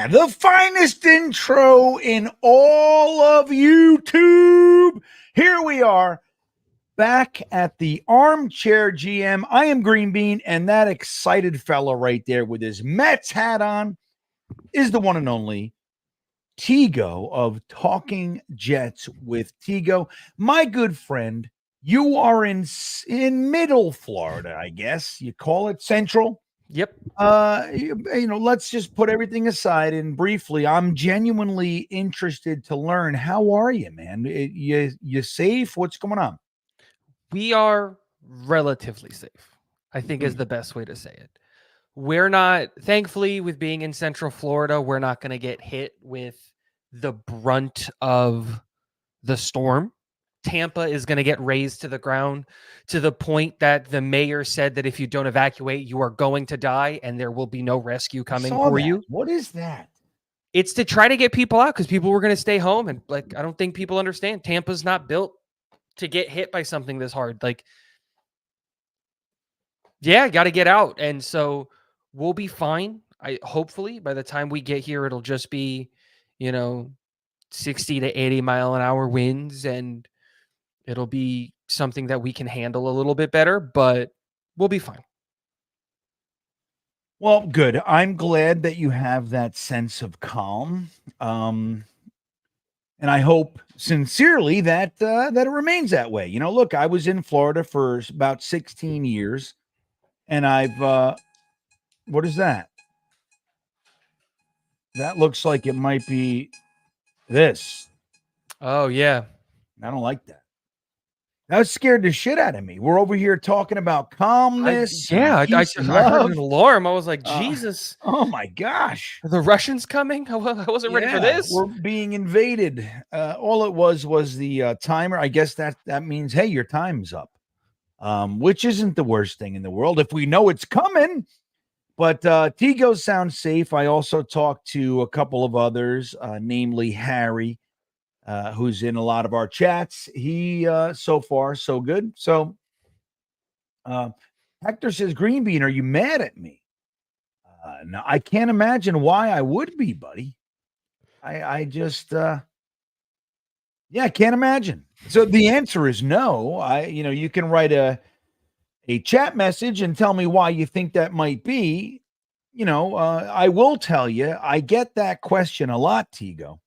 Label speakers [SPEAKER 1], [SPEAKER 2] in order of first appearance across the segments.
[SPEAKER 1] the finest intro in all of YouTube. Here we are back at the Armchair GM. I am Green Bean, and that excited fella right there with his Mets hat on is the one and only Tigo of Talking Jets with Tigo. My good friend, you are in middle Florida, I guess. You call it Central?
[SPEAKER 2] Yep.
[SPEAKER 1] Let's just put everything aside and briefly, I'm genuinely interested to learn, how are you, man? You safe? What's going on?
[SPEAKER 2] We are relatively safe, I think is the best way to say it. We're not, thankfully, with being in Central Florida, we're not going to get hit with the brunt of the storm. Tampa is going to get razed to the ground to the point that the mayor said that if you don't evacuate, you are going to die and there will be no rescue coming for you.
[SPEAKER 1] What is that?
[SPEAKER 2] It's to try to get people out because people were going to stay home. And I don't think people understand. Tampa's not built to get hit by something this hard. Got to get out. And so we'll be fine. Hopefully by the time we get here, it'll just be, 60 to 80 mile an hour winds, and it'll be something that we can handle a little bit better, but we'll be fine.
[SPEAKER 1] Well, good. I'm glad that you have that sense of calm. And I hope sincerely that it remains that way. Look, I was in Florida for about 16 years, and I've what is that? That looks like it might be this.
[SPEAKER 2] Oh, yeah.
[SPEAKER 1] I don't like that. That scared the shit out of me. We're over here talking about calmness.
[SPEAKER 2] I heard an alarm. I was like, Jesus.
[SPEAKER 1] Oh, my gosh.
[SPEAKER 2] Are the Russians coming? I wasn't ready for this.
[SPEAKER 1] We're being invaded. All it was the timer. I guess that means, hey, your time's up, which isn't the worst thing in the world if we know it's coming. But Tigo sounds safe. I also talked to a couple of others, namely Harry, who's in a lot of our chats. He so far so good. So Hector says, Green Bean, are you mad at me? No, I can't imagine why I would be, buddy. I just I can't imagine. So the answer is no. You can write a chat message and tell me why you think that might be. I will tell you, I get that question a lot, Tigo.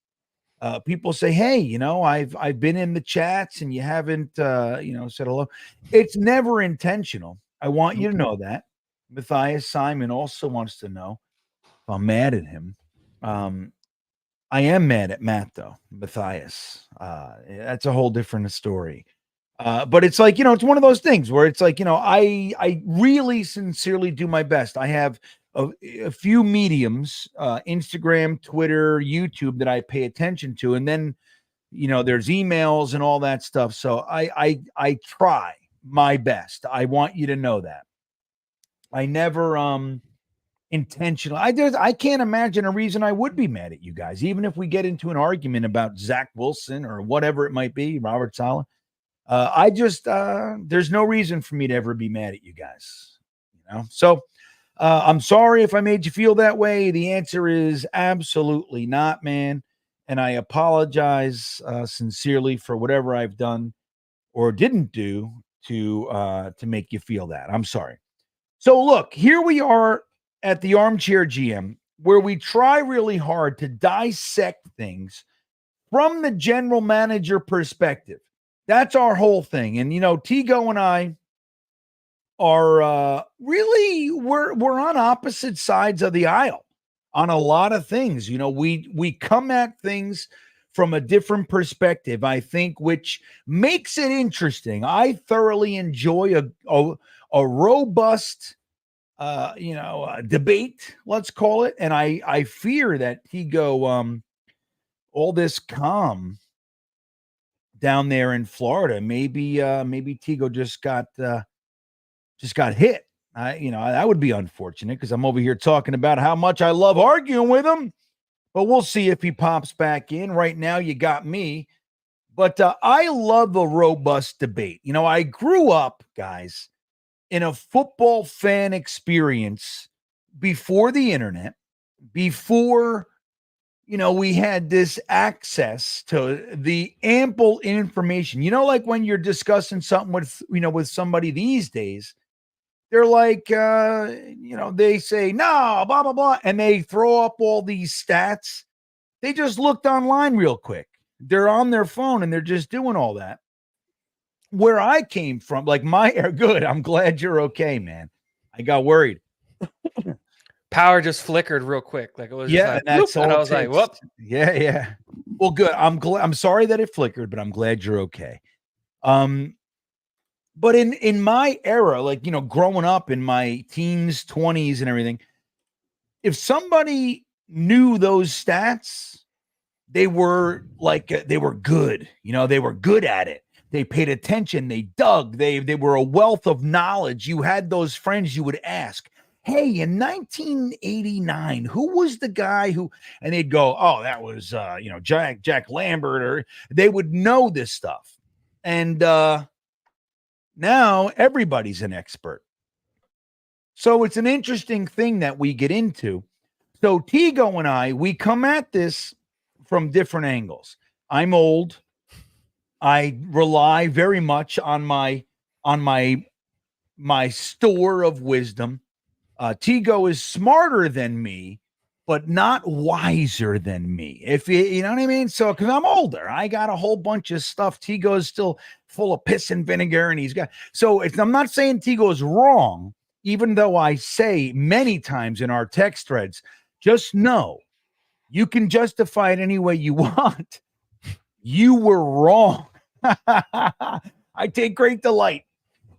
[SPEAKER 1] People say, hey, I've been in the chats and you haven't, said hello. It's never intentional. I want you to know that. Matthias Simon also wants to know if I'm mad at him. I am mad at Matt, though, Matthias. That's a whole different story. But it's like, it's one of those things where it's like, I really sincerely do my best. I have a few mediums, Instagram, Twitter, YouTube that I pay attention to. And then, there's emails and all that stuff. So I try my best. I want you to know that. I never intentionally. I can't imagine a reason I would be mad at you guys, even if we get into an argument about Zach Wilson or whatever it might be, Robert Saleh. There's no reason for me to ever be mad at you guys, So I'm sorry if I made you feel that way. The answer is absolutely not, man. And I apologize sincerely for whatever I've done or didn't do to make you feel that. I'm sorry. So look, here we are at the Armchair GM, where we try really hard to dissect things from the general manager perspective. That's our whole thing. And, Tigo and I are really, we're on opposite sides of the aisle on a lot of things. We come at things from a different perspective, I think, which makes it interesting. I thoroughly enjoy a robust, debate, let's call it. And I fear that Tigo, all this calm down there in Florida, maybe Tigo just got hit. That would be unfortunate because I'm over here talking about how much I love arguing with him, but we'll see if he pops back in. Right now, you got me, but I love a robust debate. I grew up, guys, in a football fan experience before the internet, before we had this access to the ample information. Like when you're discussing something with somebody these days, they're like, they say, no, blah, blah, blah. And they throw up all these stats. They just looked online real quick. They're on their phone and they're just doing all that. Where I came from, like good. I'm glad you're okay, man. I got worried.
[SPEAKER 2] Power just flickered real quick. Like it was
[SPEAKER 1] and that's all.
[SPEAKER 2] And I was like, whoop.
[SPEAKER 1] Yeah. Well, good. I'm sorry that it flickered, but I'm glad you're okay. But in my era, like, growing up in my teens, 20s and everything, if somebody knew those stats, they were good. They were good at it. They paid attention. They dug. They were a wealth of knowledge. You had those friends you would ask, hey, in 1989, who was the guy who, and they'd go, oh, that was, Jack Lambert, or they would know this stuff. And now everybody's an expert. So it's an interesting thing that we get into. So Tigo and I, we come at this from different angles. I'm old. I rely very much on my store of wisdom. Tigo is smarter than me, but not wiser than me. If you know what I mean? So, because I'm older, I got a whole bunch of stuff. Tigo is still full of piss and vinegar, and I'm not saying Tigo is wrong, even though I say many times in our text threads, just know you can justify it any way you want. You were wrong. I take great delight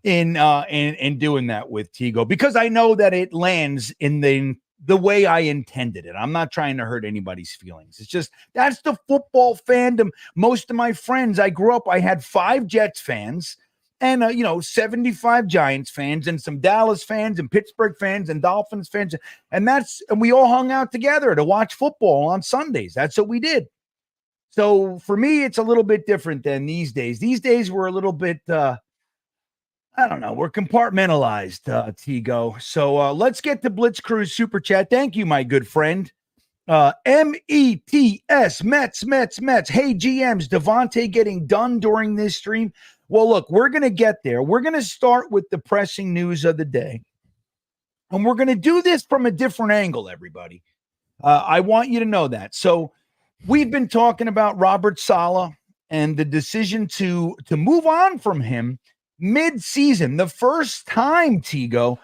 [SPEAKER 1] in doing that with Tigo, because I know that it lands in the way I intended it. I'm not trying to hurt anybody's feelings. It's just, that's the football fandom. Most of my friends, I grew up, I had 5 Jets fans and 75 Giants fans and some Dallas fans and Pittsburgh fans and Dolphins fans. And we all hung out together to watch football on Sundays. That's what we did. So for me, it's a little bit different than these days. These days we're a little bit, I don't know, we're compartmentalized, Tigo. So let's get to Blitz Crew's super chat. Thank you, my good friend. METS, Mets. Hey, GMs, Davante getting done during this stream? Well, look, we're going to get there. We're going to start with the pressing news of the day. And we're going to do this from a different angle, everybody. I want you to know that. So we've been talking about Robert Saleh and the decision to move on from him mid-season. The first time, Tigo,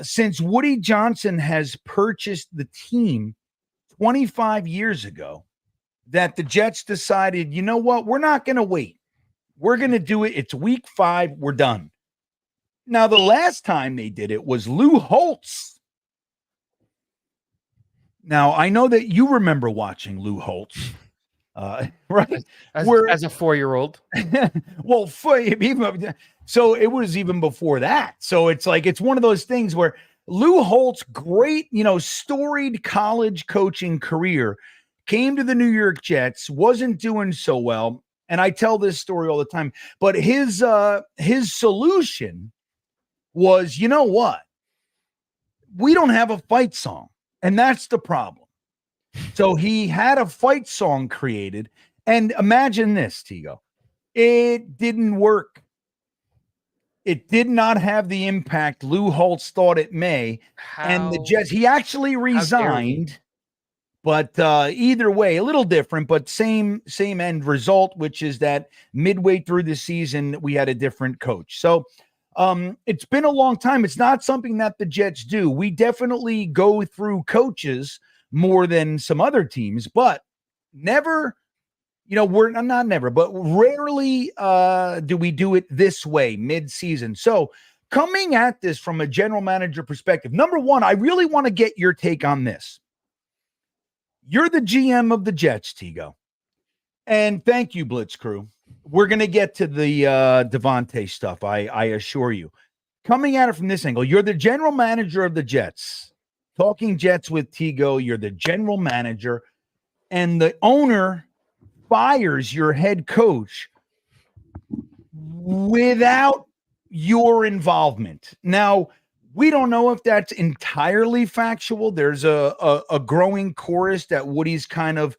[SPEAKER 1] since Woody Johnson has purchased the team 25 years ago, that the Jets decided, you know what, we're not going to wait. We're going to do it. It's week 5. We're done. Now, the last time they did it was Lou Holtz. Now, I know that you remember watching Lou Holtz, right?
[SPEAKER 2] As a 4-year-old.
[SPEAKER 1] Well, so it was even before that. So it's like, it's one of those things where Lou Holtz, great, storied college coaching career, came to the New York Jets, wasn't doing so well. And I tell this story all the time, but his solution was, you know what? We don't have a fight song. And that's the problem. So he had a fight song created. And imagine this, Tigo. It didn't work. It did not have the impact Lou Holtz thought it may. And the Jets, he actually resigned. But either way, a little different, but same end result, which is that midway through the season, we had a different coach. So it's been a long time. It's not something that the Jets do. We definitely go through coaches more than some other teams, but never, we're not never, but rarely do we do it this way mid-season. So coming at this from a general manager perspective, number one, I really want to get your take on this. You're the GM of the Jets, Tigo. And thank you, Blitz Crew. We're going to get to the Davante stuff, I assure you. Coming at it from this angle, you're the general manager of the Jets. Talking Jets with Tigo, you're the general manager, and the owner fires your head coach without your involvement. Now, We don't know if that's entirely factual. There's a growing chorus that Woody's kind of,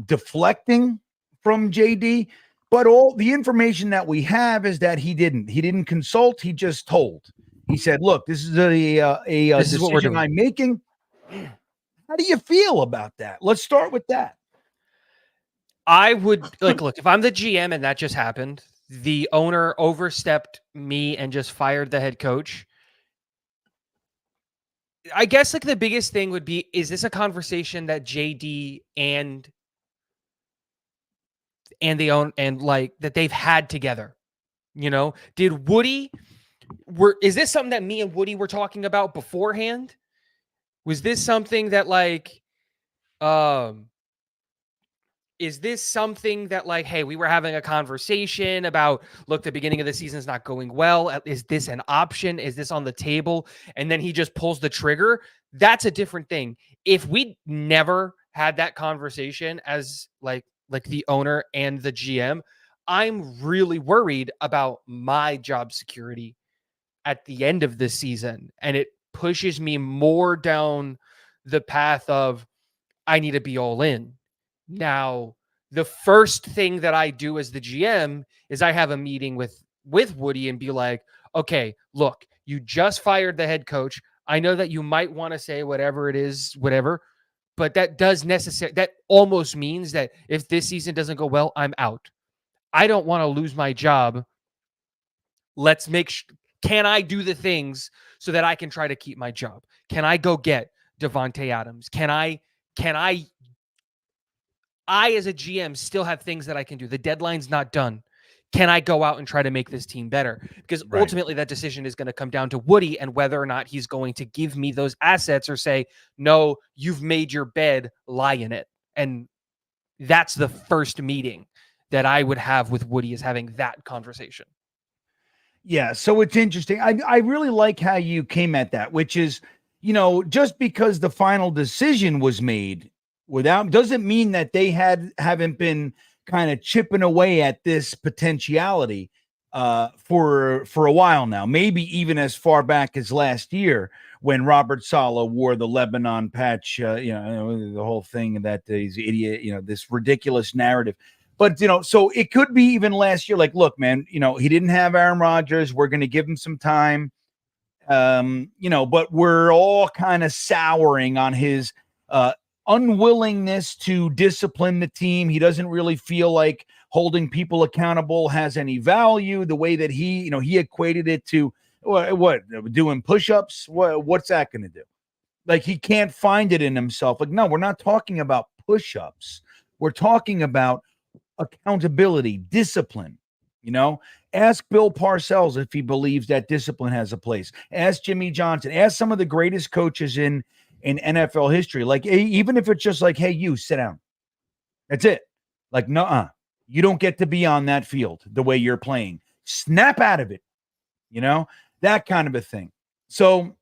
[SPEAKER 1] deflecting from JD. But all the information that we have is that he didn't consult. He just told. He said, "Look, this is
[SPEAKER 2] This is what we're
[SPEAKER 1] decision
[SPEAKER 2] doing."
[SPEAKER 1] I'm making." How do you feel about that? Let's start with that.
[SPEAKER 2] I would look, if I'm the GM and that just happened, the owner overstepped me and just fired the head coach. I guess the biggest thing would be, is this a conversation that JD and they own and that they've had together? Did Woody is this something that me and Woody were talking about beforehand? Was this something that is this something that hey, we were having a conversation about, look, the beginning of the season is not going well. Is this an option? Is this on the table? And then he just pulls the trigger. That's a different thing. If we never had that conversation as the owner and the GM, I'm really worried about my job security at the end of the season. And it pushes me more down the path of, I need to be all in. Now, the first thing that I do as the GM is I have a meeting with Woody and be like, okay, look, you just fired the head coach. I know that you might want to say whatever it is, whatever, but that almost means that if this season doesn't go well, I'm out. I don't want to lose my job. Let's can I do the things so that I can try to keep my job? Can I go get Davante Adams? Can I as a GM still have things that I can do? The deadline's not done. Can I go out and try to make this team better? Because ultimately that decision is going to come down to Woody and whether or not he's going to give me those assets or say, no, you've made your bed, lie in it. And that's the first meeting that I would have with Woody, is having that conversation.
[SPEAKER 1] Yeah, so it's interesting. I really like how you came at that, which is, just because the final decision was made doesn't mean that they haven't been kind of chipping away at this potentiality for a while now. Maybe even as far back as last year when Robert Saleh wore the Lebanon patch. The whole thing that he's an idiot. This ridiculous narrative. But, so it could be even last year. Look, man, he didn't have Aaron Rodgers. We're going to give him some time. But we're all kind of souring on his unwillingness to discipline the team. He doesn't really feel like holding people accountable has any value. The way that he equated it to what doing push-ups. What's that going to do? He can't find it in himself. No, we're not talking about push-ups. We're talking about accountability, discipline. Ask Bill Parcells if he believes that discipline has a place. Ask Jimmy Johnson. Ask some of the greatest coaches in NFL history. Even if it's just hey, you sit down. That's it. Nuh-uh. You don't get to be on that field the way you're playing. Snap out of it. That kind of a thing. So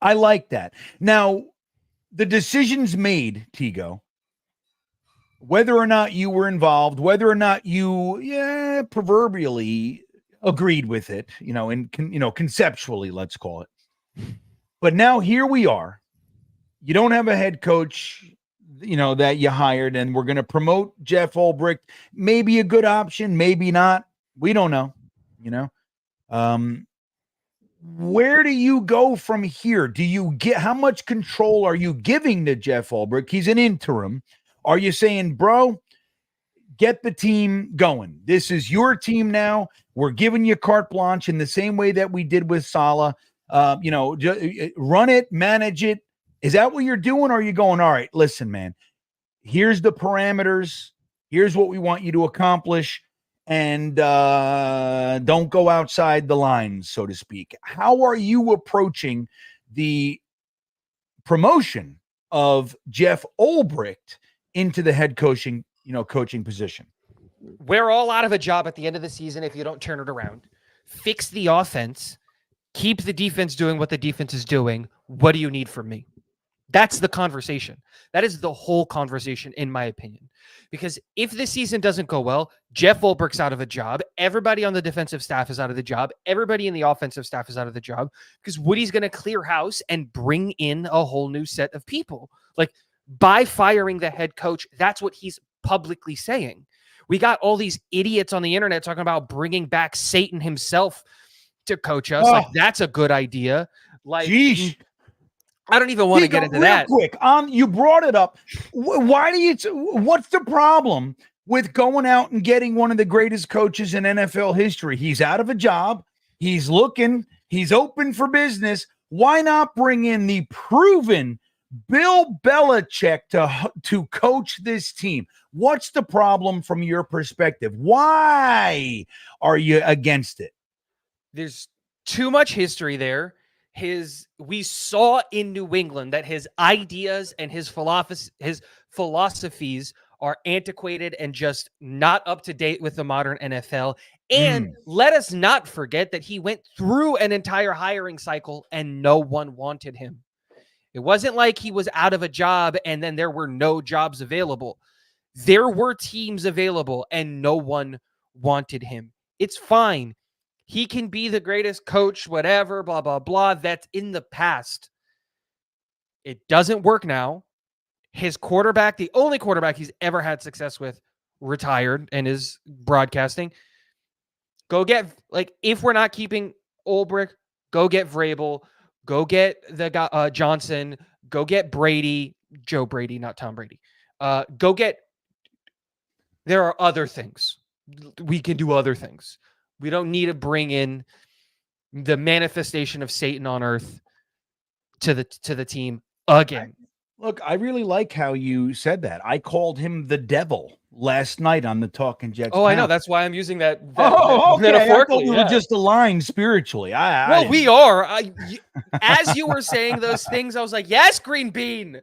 [SPEAKER 1] I like that. Now, the decisions made, Tigo, whether or not you were involved, whether or not you proverbially agreed with it, conceptually, let's call it. But now here we are. You don't have a head coach, that you hired, and we're going to promote Jeff Ulbrich. Maybe a good option, maybe not. We don't know, where do you go from here? Do you how much control are you giving to Jeff Ulbrich? He's an interim. Are you saying, bro, get the team going? This is your team now. We're giving you carte blanche in the same way that we did with Saleh. Run it, manage it. Is that what you're doing? Or are you going, all right, listen, man, here's the parameters. Here's what we want you to accomplish. And don't go outside the lines, so to speak. How are you approaching the promotion of Jeff Ulbrich into the head coaching position?
[SPEAKER 2] We're all out of a job at the end of the season if you don't turn it around. Fix the offense. Keep the defense doing what the defense is doing. What do you need from me? That's the conversation. That is the whole conversation, in my opinion. Because if this season doesn't go well, Jeff Ulbrich's out of a job. Everybody on the defensive staff is out of the job. Everybody in the offensive staff is out of the job because Woody's going to clear house and bring in a whole new set of people. Like, by firing the head coach, that's what he's publicly saying. We got all these idiots on the internet talking about bringing back Satan himself to coach us. Like, that's a good idea. Like,
[SPEAKER 1] Sheesh.
[SPEAKER 2] I don't even want to get into that.
[SPEAKER 1] Real quick, you brought it up. Why do you? What's the problem with going out and getting one of the greatest coaches in NFL history? He's out of a job. He's looking. He's open for business. Why not bring in the proven Bill Belichick to coach this team? What's the problem from your perspective? Why are you against it?
[SPEAKER 2] There's too much history there. We saw in New England that his ideas and his philosophies are antiquated and just not up to date with the modern NFL. And let us not forget that he went through an entire hiring cycle and no one wanted him. It wasn't like he was out of a job and then there were no jobs available. There were teams available and no one wanted him. It's fine. He can be the greatest coach, whatever, blah, blah, blah. That's in the past. It doesn't work now. His quarterback, the only quarterback he's ever had success with, retired and is broadcasting. Go get, like, if we're not keeping Ulbrich, go get Vrabel. Go get the Johnson. Go get Brady. Joe Brady, not Tom Brady. Go get, there are other things. We can do other things. We don't need to bring in the manifestation of Satan on earth to the team again.
[SPEAKER 1] Look, I really like how you said that. I called him the devil last night on the Talking Jets.
[SPEAKER 2] Oh, I know. That's why I'm using that
[SPEAKER 1] okay.
[SPEAKER 2] metaphorically.
[SPEAKER 1] We were just aligned spiritually.
[SPEAKER 2] We are. As you were saying those things, I was like, yes, Green Bean.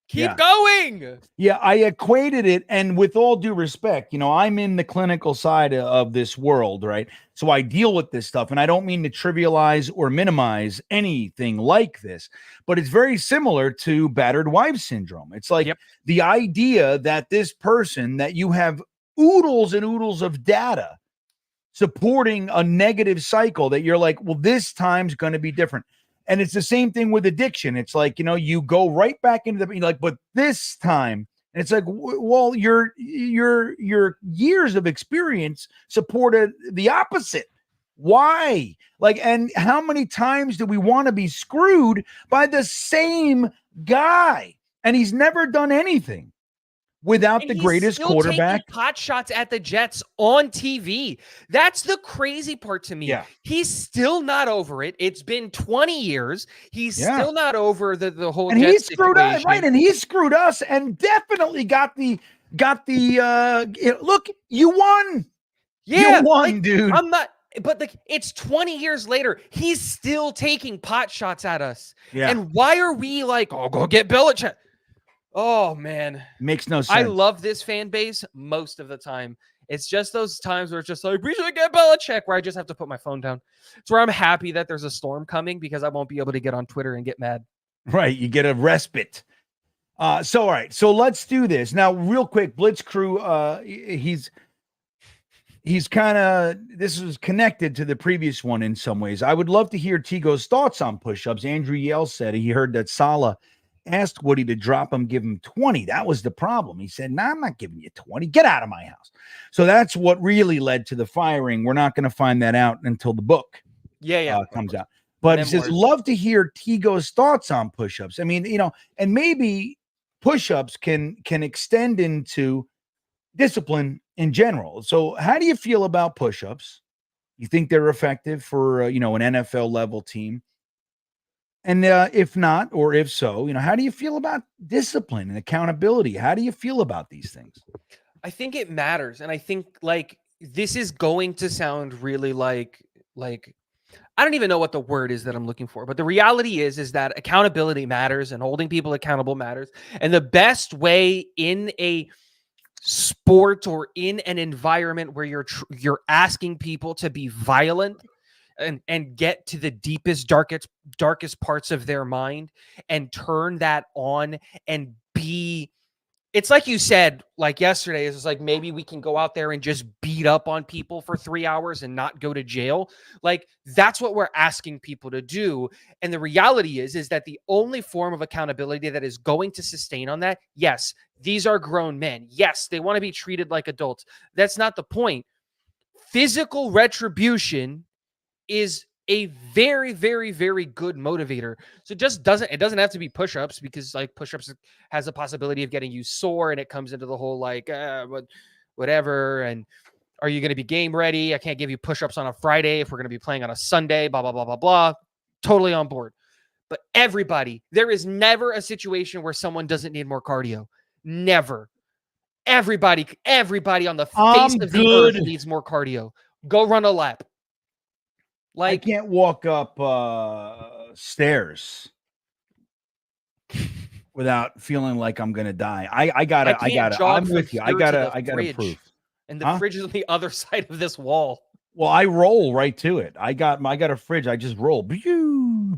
[SPEAKER 2] Keep going.
[SPEAKER 1] Yeah, I equated it. And with all due respect, I'm in the clinical side of this world, right? So I deal with this stuff. And I don't mean to trivialize or minimize anything like this, but it's very similar to battered wife syndrome. It's like the idea that this person, that you have oodles and oodles of data supporting a negative cycle, that you're like, well, this time's going to be different. And it's the same thing with addiction. It's like, you go right back into but this time, and it's like, well, your years of experience supported the opposite. Why? And how many times do we want to be screwed by the same guy? And he's never done anything without the greatest quarterback.
[SPEAKER 2] Pot shots at the Jets on TV. That's the crazy part to me.
[SPEAKER 1] Yeah.
[SPEAKER 2] He's still not over it. It's been 20 years. He's still not over the whole
[SPEAKER 1] and
[SPEAKER 2] Jets
[SPEAKER 1] he screwed us, right? And he screwed us and definitely got the look, you won.
[SPEAKER 2] Yeah.
[SPEAKER 1] You won, dude.
[SPEAKER 2] I'm not, but it's 20 years later. He's still taking pot shots at us. Yeah. And why are we like, oh, go get Belichick? Oh, man.
[SPEAKER 1] Makes no sense.
[SPEAKER 2] I love this fan base most of the time. It's just those times where it's just like, we should get Belichick, where I just have to put my phone down. It's where I'm happy that there's a storm coming because I won't be able to get on Twitter and get mad.
[SPEAKER 1] Right. You get a respite. All right. So let's do this. Now, real quick, Blitz Crew, he's kind of, this is connected to the previous one in some ways. I would love to hear Tigo's thoughts on push-ups. Andrew Yale said he heard that Saleh asked Woody to drop him, give him 20. That was the problem. He said, I'm not giving you 20. Get out of my house. So that's what really led to the firing. We're not going to find that out until the book comes out. But he says, love to hear Tigo's thoughts on push-ups. I mean, and maybe push-ups can extend into discipline in general. So how do you feel about push-ups? You think they're effective for, an NFL level team? And if not, or if so, how do you feel about discipline and accountability? How do you feel about these things?
[SPEAKER 2] I think it matters. And I think this is going to sound really like I don't even know what the word is that I'm looking for, but the reality is that accountability matters and holding people accountable matters. And the best way in a sport or in an environment where you're asking people to be violent and get to the deepest, darkest parts of their mind and turn that on and be. It's like you said, like yesterday, it's like maybe we can go out there and just beat up on people for 3 hours and not go to jail. Like that's what we're asking people to do. And the reality is that the only form of accountability that is going to sustain on that, yes, these are grown men. Yes, they want to be treated like adults. That's not the point. Physical retribution is a very, very, very good motivator. So it doesn't have to be push-ups, because like push-ups has a possibility of getting you sore, and it comes into the whole like whatever. And are you going to be game ready? I can't give you push-ups on a Friday if we're going to be playing on a Sunday, blah, blah, blah, blah, blah. Totally on board. But everybody, there is never a situation where someone doesn't need more cardio. Never. Everybody on the face of the earth needs more cardio. Go run a lap.
[SPEAKER 1] Like, I can't walk up stairs without feeling like I'm gonna die. I'm with you. I gotta prove.
[SPEAKER 2] And the fridge is on the other side of this wall.
[SPEAKER 1] Well, I roll right to it. I got a fridge. I just roll. And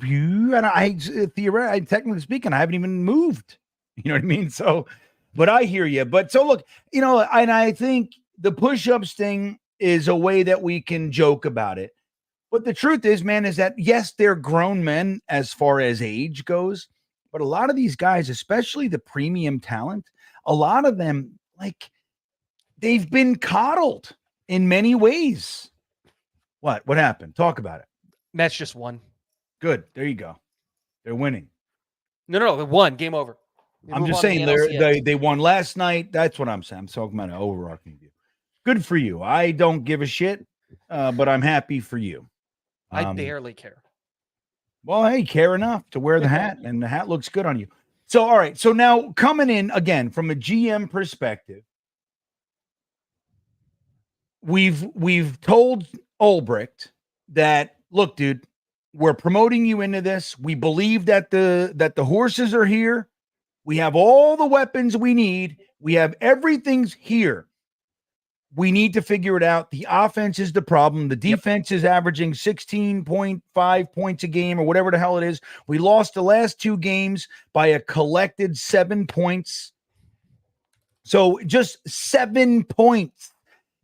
[SPEAKER 1] theoretically, technically speaking, I haven't even moved. You know what I mean? So, but I hear you. But so look, and I think the push-ups thing is a way that we can joke about it. But the truth is, man, is that, yes, they're grown men as far as age goes. But a lot of these guys, especially the premium talent, a lot of them, like, they've been coddled in many ways. What happened? Talk about it.
[SPEAKER 2] Mets just won.
[SPEAKER 1] Good. There you go. They're winning.
[SPEAKER 2] No, they won. Game over.
[SPEAKER 1] I'm just saying they won last night. That's what I'm saying. I'm talking about an overarching view. Good for you. I don't give a shit, but I'm happy for you.
[SPEAKER 2] I barely care.
[SPEAKER 1] Well, hey, care enough to wear the hat, and the hat looks good on you. So, all right. So now coming in again from a GM perspective, we've told Ulbrich that, look, dude, we're promoting you into this. We believe that the horses are here. We have all the weapons we need. We have everything's here. We need to figure it out. The offense is the problem. The defense is averaging 16.5 points a game or whatever the hell it is. We lost the last 2 games by a collected 7 points. So just 7 points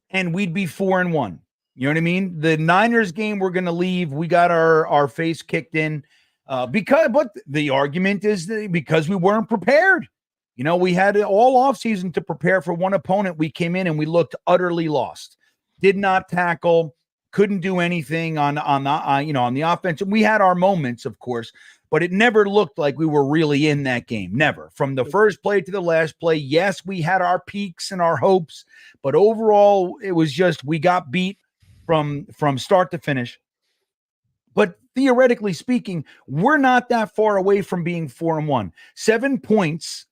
[SPEAKER 1] and we'd be 4-1. You know what I mean? The Niners game, we're going to leave. We got our face kicked in but the argument is that because we weren't prepared. We had all offseason to prepare for one opponent. We came in and we looked utterly lost. Did not tackle, couldn't do anything on the offense. And we had our moments, of course, but it never looked like we were really in that game. Never. From the first play to the last play, yes, we had our peaks and our hopes, but overall, it was just we got beat from start to finish. But theoretically speaking, we're not that far away from being 4-1. 7 points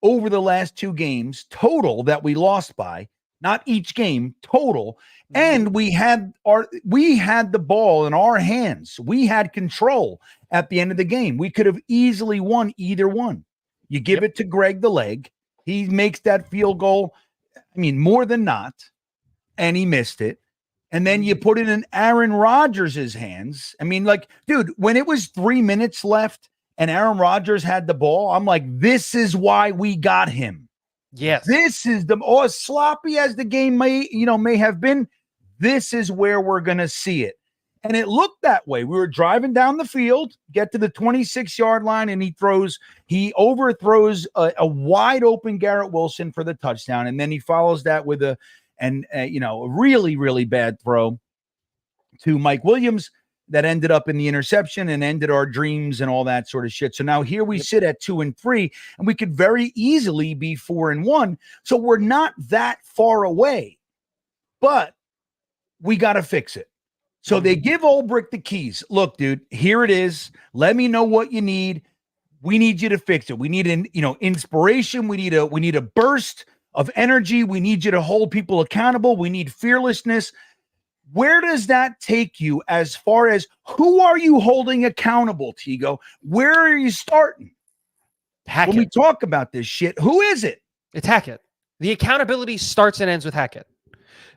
[SPEAKER 1] over the last 2 games total that we lost by, not each game, total. And we had the ball in our hands. We had control at the end of the game. We could have easily won either one. You give it to Greg the leg. He makes that field goal. I mean, more than not. And he missed it. And then you put it in Aaron Rodgers' hands. I mean, like, dude, when it was 3 minutes left and Aaron Rodgers had the ball, I'm like, this is why we got him.
[SPEAKER 2] Yes.
[SPEAKER 1] This is as sloppy as the game may have been. This is where we're going to see it. And it looked that way. We were driving down the field, get to the 26-yard line, and he overthrows a wide open Garrett Wilson for the touchdown. And then he follows that with a really, really bad throw to Mike Williams that ended up in the interception and ended our dreams and all that sort of shit. So now here we sit at 2-3, and we could very easily be 4-1. So we're not that far away, but we got to fix it. So they give Ulbrich the keys. Look, dude, here it is. Let me know what you need. We need you to fix it. We need inspiration. We need a burst of energy. We need you to hold people accountable. We need fearlessness. Where does that take you as far as who are you holding accountable, Tigo? Where are you starting?
[SPEAKER 2] Hackett.
[SPEAKER 1] When we talk about this shit, who is it?
[SPEAKER 2] It's Hackett. The accountability starts and ends with Hackett.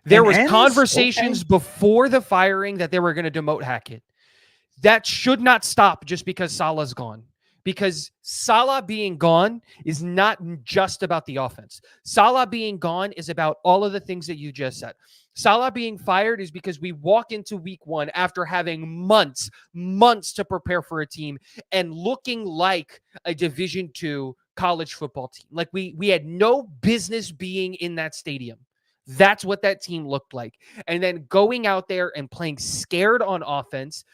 [SPEAKER 2] There was
[SPEAKER 1] ends?
[SPEAKER 2] conversations before the firing that they were going to demote Hackett. That should not stop just because Saleh's gone. Because Saleh being gone is not just about the offense. Saleh being gone is about all of the things that you just said. Saleh being fired is because we walk into week 1 after having months to prepare for a team and looking like a Division II college football team. Like we had no business being in that stadium. That's what that team looked like. And then going out there and playing scared on offense,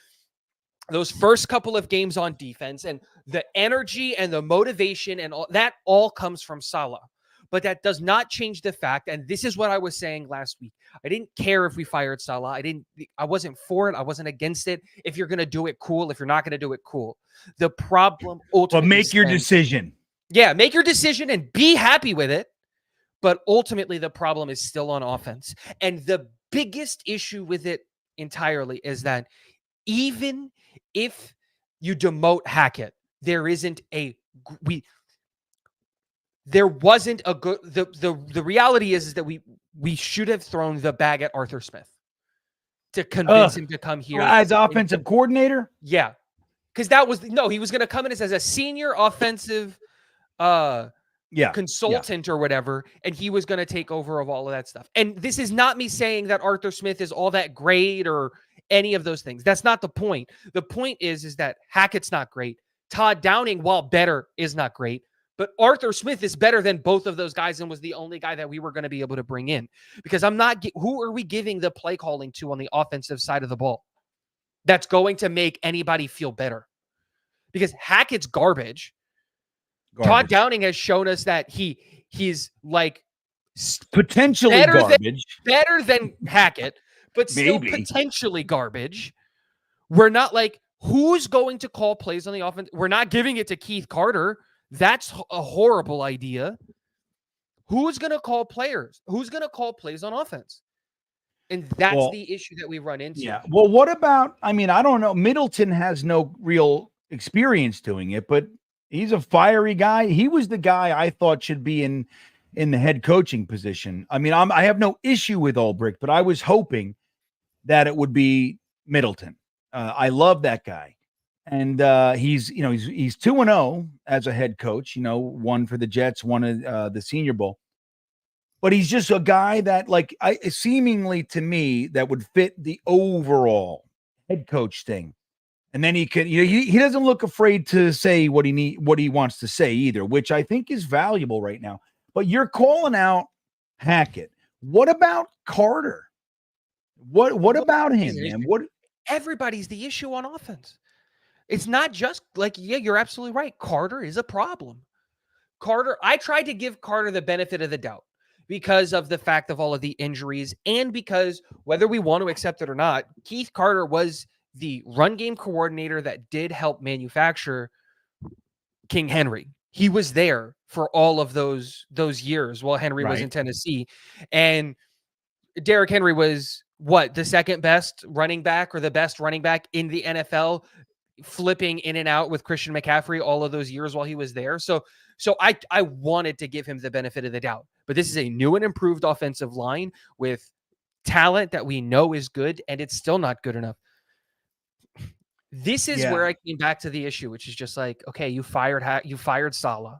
[SPEAKER 2] those first couple of games on defense, and the energy and the motivation and all that all comes from Saleh. But that does not change the fact, and this is what I was saying last week. I didn't care if we fired Saleh. I wasn't for it. I wasn't against it. If you're going to do it, cool. If you're not going to do it, cool. The problem ultimately,
[SPEAKER 1] but make your decision.
[SPEAKER 2] Yeah, make your decision and be happy with it. But ultimately, the problem is still on offense. And the biggest issue with it entirely is that even if you demote Hackett, there wasn't a good. The reality is that we should have thrown the bag at Arthur Smith to convince him to come here
[SPEAKER 1] as offensive coordinator.
[SPEAKER 2] Yeah, because he was going to come in as a senior offensive consultant or whatever, and he was going to take over of all of that stuff. And this is not me saying that Arthur Smith is all that great or any of those things. That's not the point. The point is that Hackett's not great. Todd Downing, while better, is not great. But Arthur Smith is better than both of those guys and was the only guy that we were going to be able to bring in. Because who are we giving the play calling to on the offensive side of the ball that's going to make anybody feel better? Because Hackett's garbage. Todd Downing has shown us that he's like
[SPEAKER 1] potentially
[SPEAKER 2] better than Hackett, but still potentially garbage. We're not like, who's going to call plays on the offense? We're not giving it to Keith Carter. That's a horrible idea. Who's going to call players? Who's going to call plays on offense? And that's the issue that we run into.
[SPEAKER 1] Yeah. Well, what about, I don't know. Middleton has no real experience doing it, but he's a fiery guy. He was the guy I thought should be in the head coaching position. I have no issue with Ulbrich, but I was hoping that it would be Middleton. I love that guy. And he's 2-0 as a head coach, one for the Jets, one of the Senior Bowl. But he's just a guy that, seemingly to me, that would fit the overall head coach thing. And then he can, he doesn't look afraid to say what he wants to say either, which I think is valuable right now. But you're calling out Hackett. What about Carter? What about him, man?
[SPEAKER 2] Everybody's the issue on offense. It's not just you're absolutely right. Carter is a problem. I tried to give Carter the benefit of the doubt because of the fact of all of the injuries, and because whether we want to accept it or not, Keith Carter was the run game coordinator that did help manufacture King Henry. He was there for all of those years while Henry was in Tennessee. And Derrick Henry was the second best running back or the best running back in the NFL, flipping in and out with Christian McCaffrey all of those years while he was there. So I wanted to give him the benefit of the doubt. But this is a new and improved offensive line with talent that we know is good, and it's still not good enough. This is where I came back to the issue, which is just okay, you fired Saleh.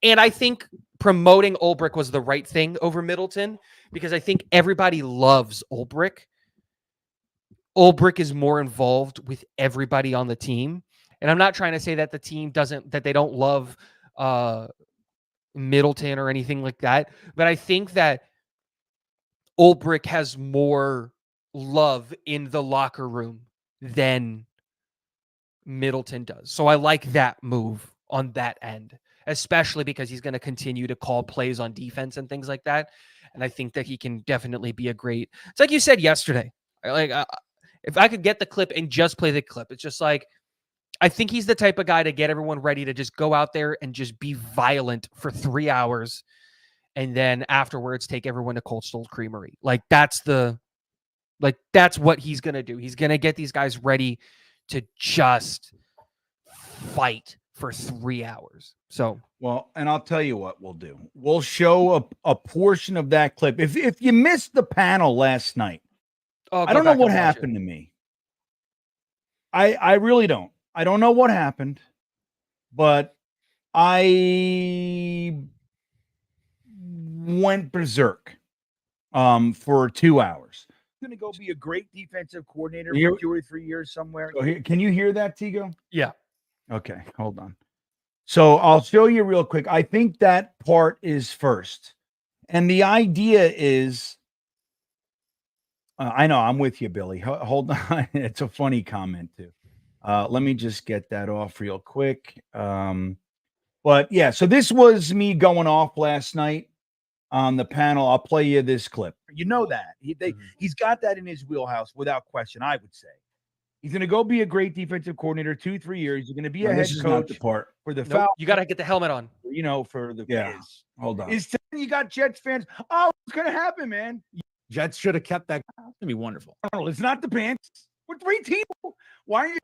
[SPEAKER 2] And I think promoting Ulbrich was the right thing over Middleton, because I think everybody loves Ulbrich. Ulbrich is more involved with everybody on the team. And I'm not trying to say that the team they don't love Middleton or anything like that. But I think that Ulbrich has more love in the locker room than Middleton does. So I like that move on that end, especially because he's going to continue to call plays on defense and things like that. And I think that he can definitely be it's like you said yesterday. If I could get the clip and just play the clip, it's just I think he's the type of guy to get everyone ready to just go out there and just be violent for 3 hours. And then afterwards, take everyone to Cold Stone Creamery. That's what he's going to do. He's going to get these guys ready to just fight for 3 hours. So,
[SPEAKER 1] well, and I'll tell you what we'll do. We'll show a portion of that clip. If you missed the panel last night, I don't know what happened to me. I really don't. I don't know what happened, but I went berserk for 2 hours. Going to go be a great defensive coordinator for 2 or 3 years somewhere. So can you hear that, Tigo?
[SPEAKER 2] yeah.
[SPEAKER 1] Okay, hold on. So I'll show you real quick. I think that part is first. And the idea is, I know I'm with you, Billy. Hold on. It's a funny comment too. Let me just get that off real quick. But yeah, so this was me going off last night on the panel. I'll play you this clip. You know that. He's got that in his wheelhouse without question, I would say. He's going to go be a great defensive coordinator 2-3 years. He's going to be a head coach for the Falcons.
[SPEAKER 2] You got to get the helmet on.
[SPEAKER 1] For the Hold on. You got Jets fans. Oh, what's going to happen, man?
[SPEAKER 3] Jets should have kept that. It's going to be wonderful.
[SPEAKER 1] It's not the pants. We're 3 teams. Why are you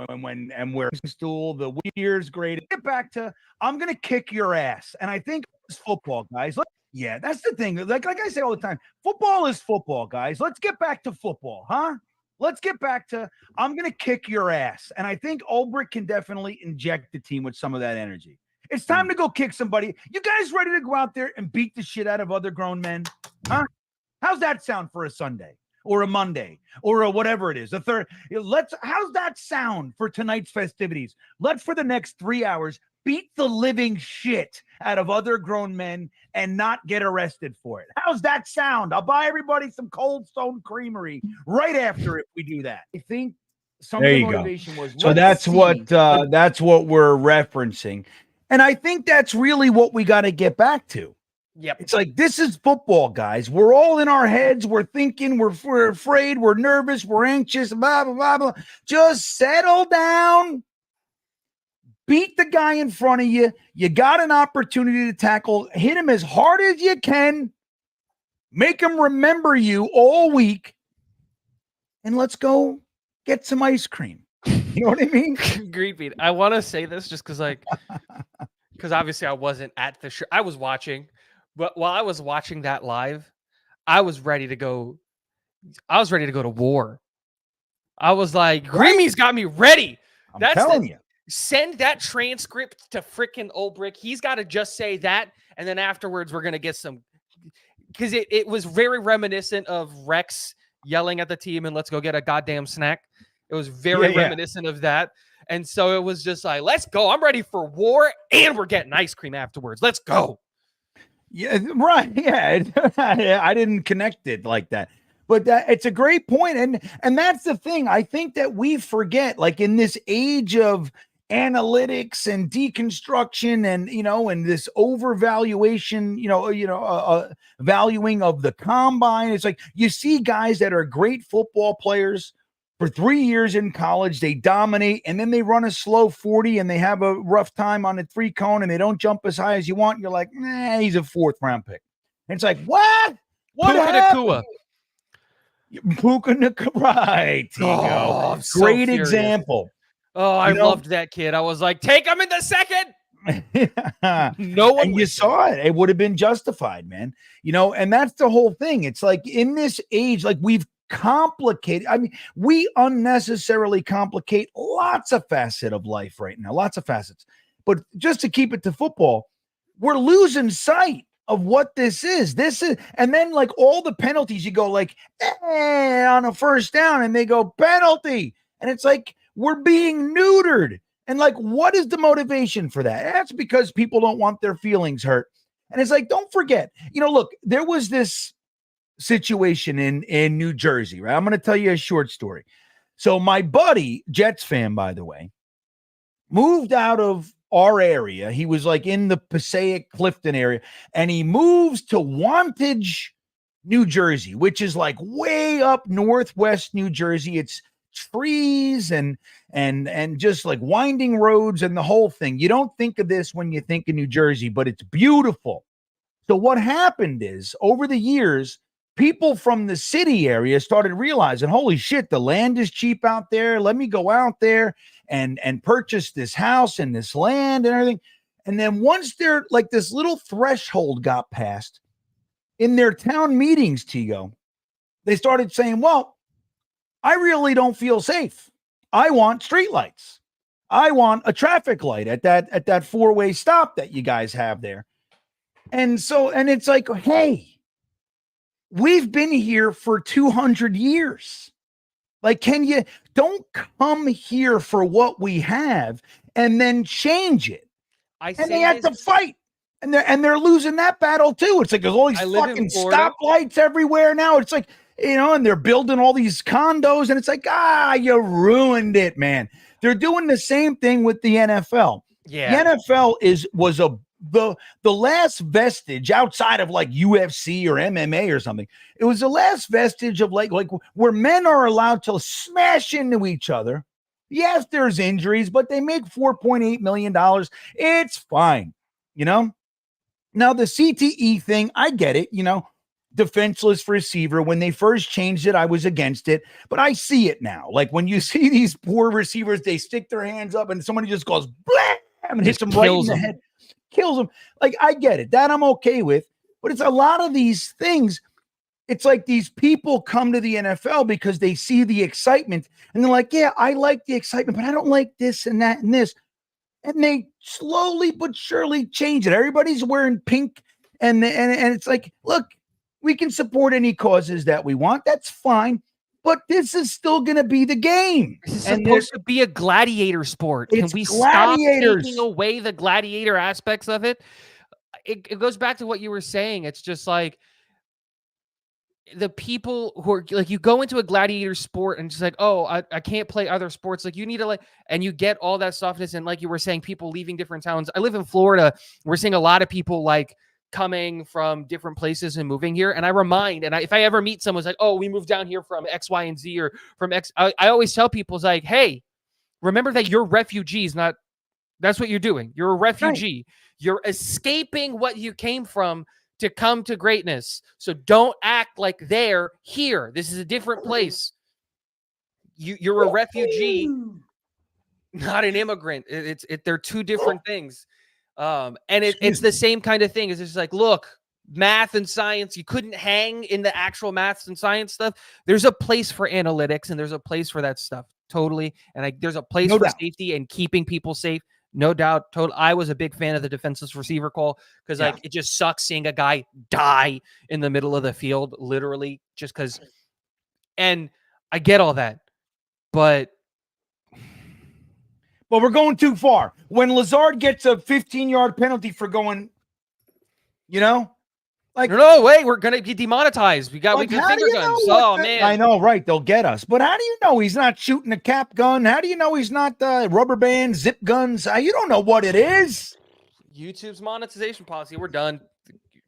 [SPEAKER 1] and we're stool? The year's great. Get back to I'm going to kick your ass. And I think it's football, guys. Yeah, that's the thing. Like I say all the time, football is football, guys. Let's get back to football, huh? Let's get back to I'm going to kick your ass. And I think Ulbrich can definitely inject the team with some of that energy. It's time to go kick somebody. You guys ready to go out there and beat the shit out of other grown men? Huh? How's that sound for a Sunday or a Monday or a whatever it is? A third. How's that sound for tonight's festivities? Let's for the next 3 hours beat the living shit out of other grown men and not get arrested for it. How's that sound? I'll buy everybody some Cold Stone Creamery right after if we do that. I think some of the motivation was so that's what we're referencing. And I think that's really what we got to get back to.
[SPEAKER 2] Yep.
[SPEAKER 1] It's like, this is football, guys. We're all in our heads. We're thinking, we're afraid, we're nervous, we're anxious, blah, blah, blah, blah. Just settle down. Beat the guy in front of you. You got an opportunity to tackle. Hit him as hard as you can. Make him remember you all week. And let's go get some ice cream. You know what I mean?
[SPEAKER 2] Agreed, Pete. I want to say this just because obviously I wasn't at the show. I was watching. But while I was watching that live, I was ready to go. I was ready to go to war. I was like, Grimmy's got me ready.
[SPEAKER 1] I'm telling you.
[SPEAKER 2] Send that transcript to frickin' Ulbrich. He's got to just say that. And then afterwards, we're going to get some. Because it was very reminiscent of Rex yelling at the team and let's go get a goddamn snack. It was very reminiscent of that. And so it was just like, let's go. I'm ready for war. And we're getting ice cream afterwards. Let's go.
[SPEAKER 1] Yeah, right. Yeah, I didn't connect it like that, but it's a great point, and that's the thing. I think that we forget, like in this age of analytics and deconstruction, and this overvaluation, valuing of the combine. It's like you see guys that are great football players. For 3 years in college, they dominate, and then they run a slow 40, and they have a rough time on the 3 cone, and they don't jump as high as you want. You're like, nah, he's a 4th round pick. And it's like, what? What happened? Puka Nacua, right?
[SPEAKER 2] Oh, I'm so
[SPEAKER 1] great
[SPEAKER 2] furious.
[SPEAKER 1] Example.
[SPEAKER 2] Oh, I loved that kid. I was like, take him in the second. No one.
[SPEAKER 1] And you saw it. It would have been justified, man. And that's the whole thing. It's like in this age, like we've complicated. I mean, we unnecessarily complicate lots of facets of life right now, lots of facets. But just to keep it to football, we're losing sight of what this is. And then like all the penalties, you go like, on a first down, and they go penalty. And it's like, we're being neutered. And like, what is the motivation for that? That's because people don't want their feelings hurt. And it's like, don't forget, look, there was this situation in New Jersey, right? I'm going to tell you a short story. So my buddy, Jets fan, by the way, moved out of our area. He was like in the Passaic Clifton area, and he moves to Wantage, New Jersey, which is like way up northwest New Jersey. It's trees and just like winding roads and the whole thing. You don't think of this when you think of New Jersey, but it's beautiful. So what happened is, over the years, people from the city area started realizing, holy shit, the land is cheap out there. Let me go out there and purchase this house and this land and everything. And then once they're like this little threshold got passed in their town meetings, Tigo, they started saying, well, I really don't feel safe. I want streetlights. I want a traffic light at that four-way stop that you guys have there. And it's like, hey, we've been here for 200 years. Like, don't come here for what we have and then change it. And they had to fight. And they're losing that battle too. It's like there's all these fucking stoplights everywhere now. It's like, and they're building all these condos, and it's like, you ruined it, man. They're doing the same thing with the NFL.
[SPEAKER 2] Yeah.
[SPEAKER 1] The NFL was the last vestige outside of like UFC or MMA or something. It was the last vestige of like where men are allowed to smash into each other. Yes, there's injuries, but they make $4.8 million. It's fine. Now the CTE thing, I get it, defenseless receiver. When they first changed it, I was against it, but I see it now. Like when you see these poor receivers, they stick their hands up and somebody just goes blam and hits them right in the head, kills them. Like I get it, that I'm okay with, but it's a lot of these things. It's like these people come to the NFL because they see the excitement and they're like, yeah, I like the excitement, but I don't like this and that and this. And they slowly but surely change it. Everybody's wearing pink and it's like, look, we can support any causes that we want. That's fine. But this is still going to be the game.
[SPEAKER 2] This is supposed to be a gladiator sport. Can we stop taking away the gladiator aspects of it? It goes back to what you were saying. It's just like the people who are like, you go into a gladiator sport and just like, oh, I can't play other sports. Like you need to and you get all that softness. And like you were saying, people leaving different towns. I live in Florida. We're seeing a lot of people like coming from different places and moving here. And if I ever meet someone who's like, oh, we moved down here from X, Y, and Z or from X, I always tell people, it's like, hey, remember that you're refugees, that's what you're doing. You're a refugee. Right. You're escaping what you came from to come to greatness. So don't act like they're here. This is a different place. You're a refugee, not an immigrant. They're two different things. And it's the same kind of thing. It's just like, look, math and science, you couldn't hang in the actual maths and science stuff. There's a place for analytics and there's a place for that stuff. Totally. And there's a place for safety and keeping people safe. No doubt. I was a big fan of the defenseless receiver call because it just sucks seeing a guy die in the middle of the field, literally, just because. And I get all that, but
[SPEAKER 1] we're going too far. When Lazard gets a 15-yard penalty for going, like
[SPEAKER 2] no, wait, we're gonna get demonetized. We got finger guns. Oh man,
[SPEAKER 1] I know, right? They'll get us. But how do you know he's not shooting a cap gun? How do you know he's not rubber band, zip guns? You don't know what it is.
[SPEAKER 2] YouTube's monetization policy. We're done.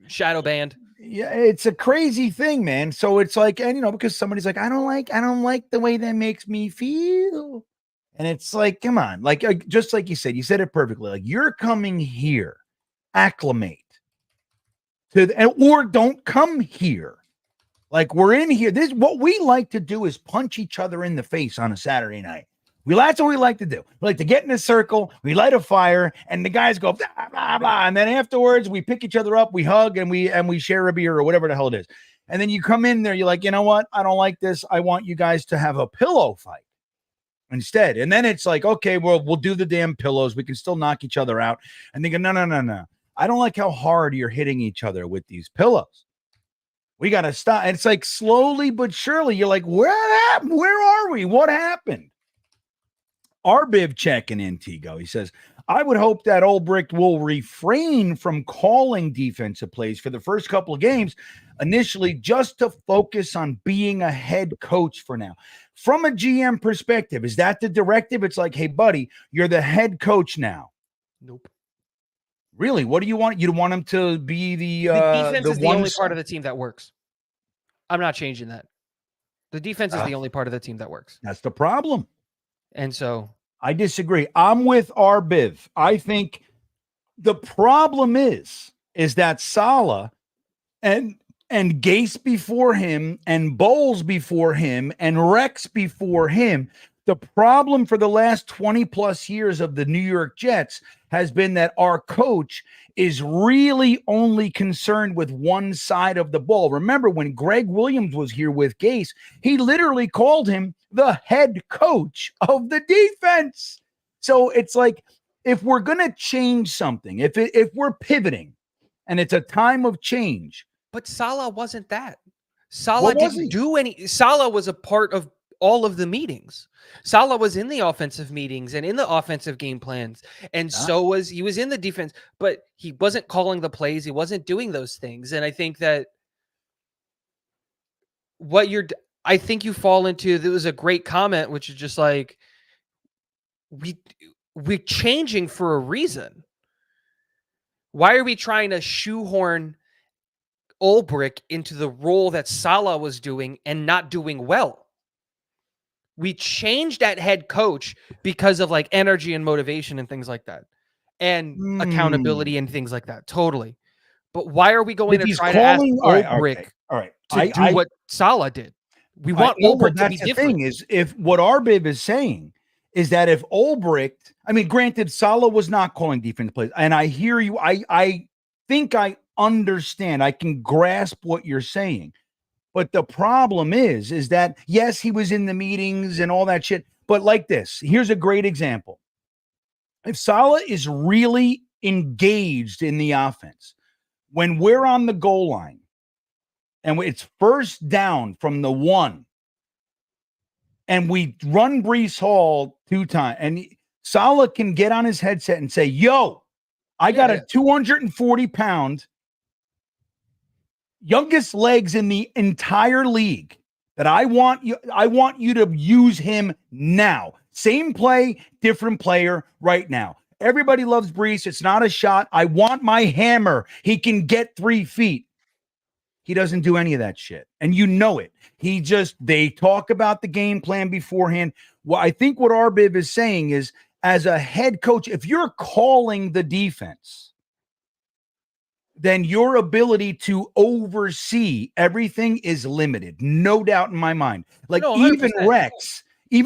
[SPEAKER 2] Shadow banned.
[SPEAKER 1] Yeah, it's a crazy thing, man. So it's like, and because somebody's like, I don't like the way that makes me feel. And it's like, come on, like just like you said it perfectly. Like you're coming here, acclimate. Or don't come here. Like we're in here. This what we like to do is punch each other in the face on a Saturday night. That's what we like to do. We like to get in a circle, we light a fire, and the guys go blah, blah, blah. And then afterwards we pick each other up, we hug, and we share a beer or whatever the hell it is. And then you come in there, you're like, you know what? I don't like this. I want you guys to have a pillow fight instead. And then it's like, okay, well, we'll do the damn pillows. We can still knock each other out. And they go, no. I don't like how hard you're hitting each other with these pillows. We got to stop. And it's like slowly but surely, you're like, where are we? What happened? Arbiv checking in, Tigo. He says, I would hope that Ulbrich will refrain from calling defensive plays for the first couple of games initially just to focus on being a head coach for now. From a GM perspective, is that the directive? It's like, hey, buddy, you're the head coach now.
[SPEAKER 2] Nope.
[SPEAKER 1] Really? What do you want? You want him to be the
[SPEAKER 2] defense is the only part of the team that works. I'm not changing that. The defense is the only part of the team that works.
[SPEAKER 1] That's the problem.
[SPEAKER 2] And so
[SPEAKER 1] I disagree. I'm with Arbiv. I think the problem is that Saleh and Gase before him and Bowles before him and Rex before him, the problem for the last 20 plus years of the New York Jets has been that our coach is really only concerned with one side of the ball. Remember when Greg Williams was here with Gase, he literally called him the head coach of the defense. So it's like, if we're going to change something, if we're pivoting and it's a time of change.
[SPEAKER 2] But Saleh wasn't that. Saleh didn't do any. Saleh was a part of all of the meetings. Saleh was in the offensive meetings and in the offensive game plans. And so he was in the defense, but he wasn't calling the plays. He wasn't doing those things. And I think that I think you fall into, there was a great comment, which is just like, we're changing for a reason. Why are we trying to shoehorn Ulbrich into the role that Saleh was doing and not doing well? We changed that head coach because of like energy and motivation and things like that, and accountability and things like that. Totally. But why are we going to try to ask Ulbrich to do what Saleh did? We want Ulbrich to be different.
[SPEAKER 1] The thing is, if what Arbib is saying is that if Ulbrich, I mean, granted, Saleh was not calling defensive plays, and I hear you. I think I understand. I can grasp what you're saying. But the problem is that, yes, he was in the meetings and all that shit. But like this, here's a great example. If Saleh is really engaged in the offense, when we're on the goal line and it's first down from the 1, and we run Breece Hall 2 times, and Saleh can get on his headset and say, yo, I got a 240-pound youngest legs in the entire league that I want you to use him now. Same play, different player right now. Everybody loves Breece. It's not a shot. I want my hammer. He can get 3 feet. He doesn't do any of that shit. And you know it. They talk about the game plan beforehand. Well, I think what Arbib is saying is, as a head coach, if you're calling the defense, then your ability to oversee everything is limited. No doubt in my mind. Like, even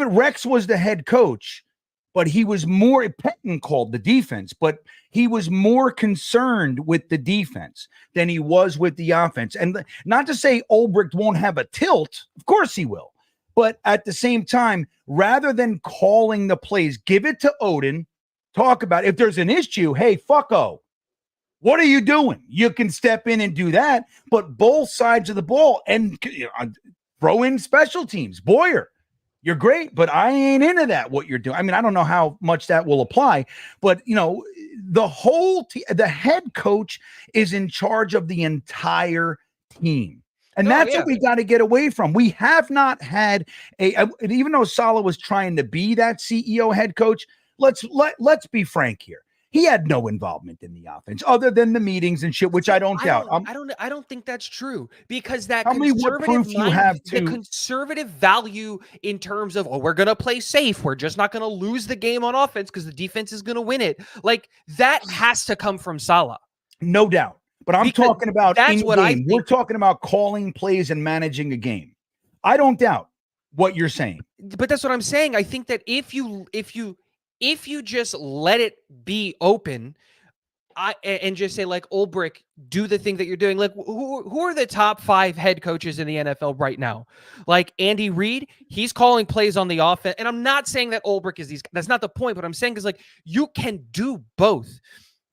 [SPEAKER 1] Rex was the head coach, but he was more, Pettin called the defense, but he was more concerned with the defense than he was with the offense. And not to say Ulbrich won't have a tilt. Of course he will. But at the same time, rather than calling the plays, give it to Odin, talk about it. If there's an issue, hey, fucko, what are you doing? You can step in and do that, but both sides of the ball, and throw in special teams. Boyer, you're great, but I ain't into that, what you're doing. I mean, I don't know how much that will apply, but, the whole the head coach is in charge of the entire team. And that's what we got to get away from. We have not had even though Saleh was trying to be that CEO head coach, let's be frank here. He had no involvement in the offense other than the meetings and shit, which I don't doubt.
[SPEAKER 2] I don't think that's true, because that conservative value in terms of, we're going to play safe. We're just not going to lose the game on offense because the defense is going to win it. Like, that has to come from Saleh.
[SPEAKER 1] No doubt. But I'm talking about in-game. We're talking about calling plays and managing a game. I don't doubt what you're saying.
[SPEAKER 2] But that's what I'm saying. I think that if you just let it be open, and just say, like, Ulbrich, do the thing that you're doing. Like, who are the top 5 head coaches in the NFL right now? Like, Andy Reid, he's calling plays on the offense. And I'm not saying that Ulbrich is that's not the point. What I'm saying is, like, you can do both.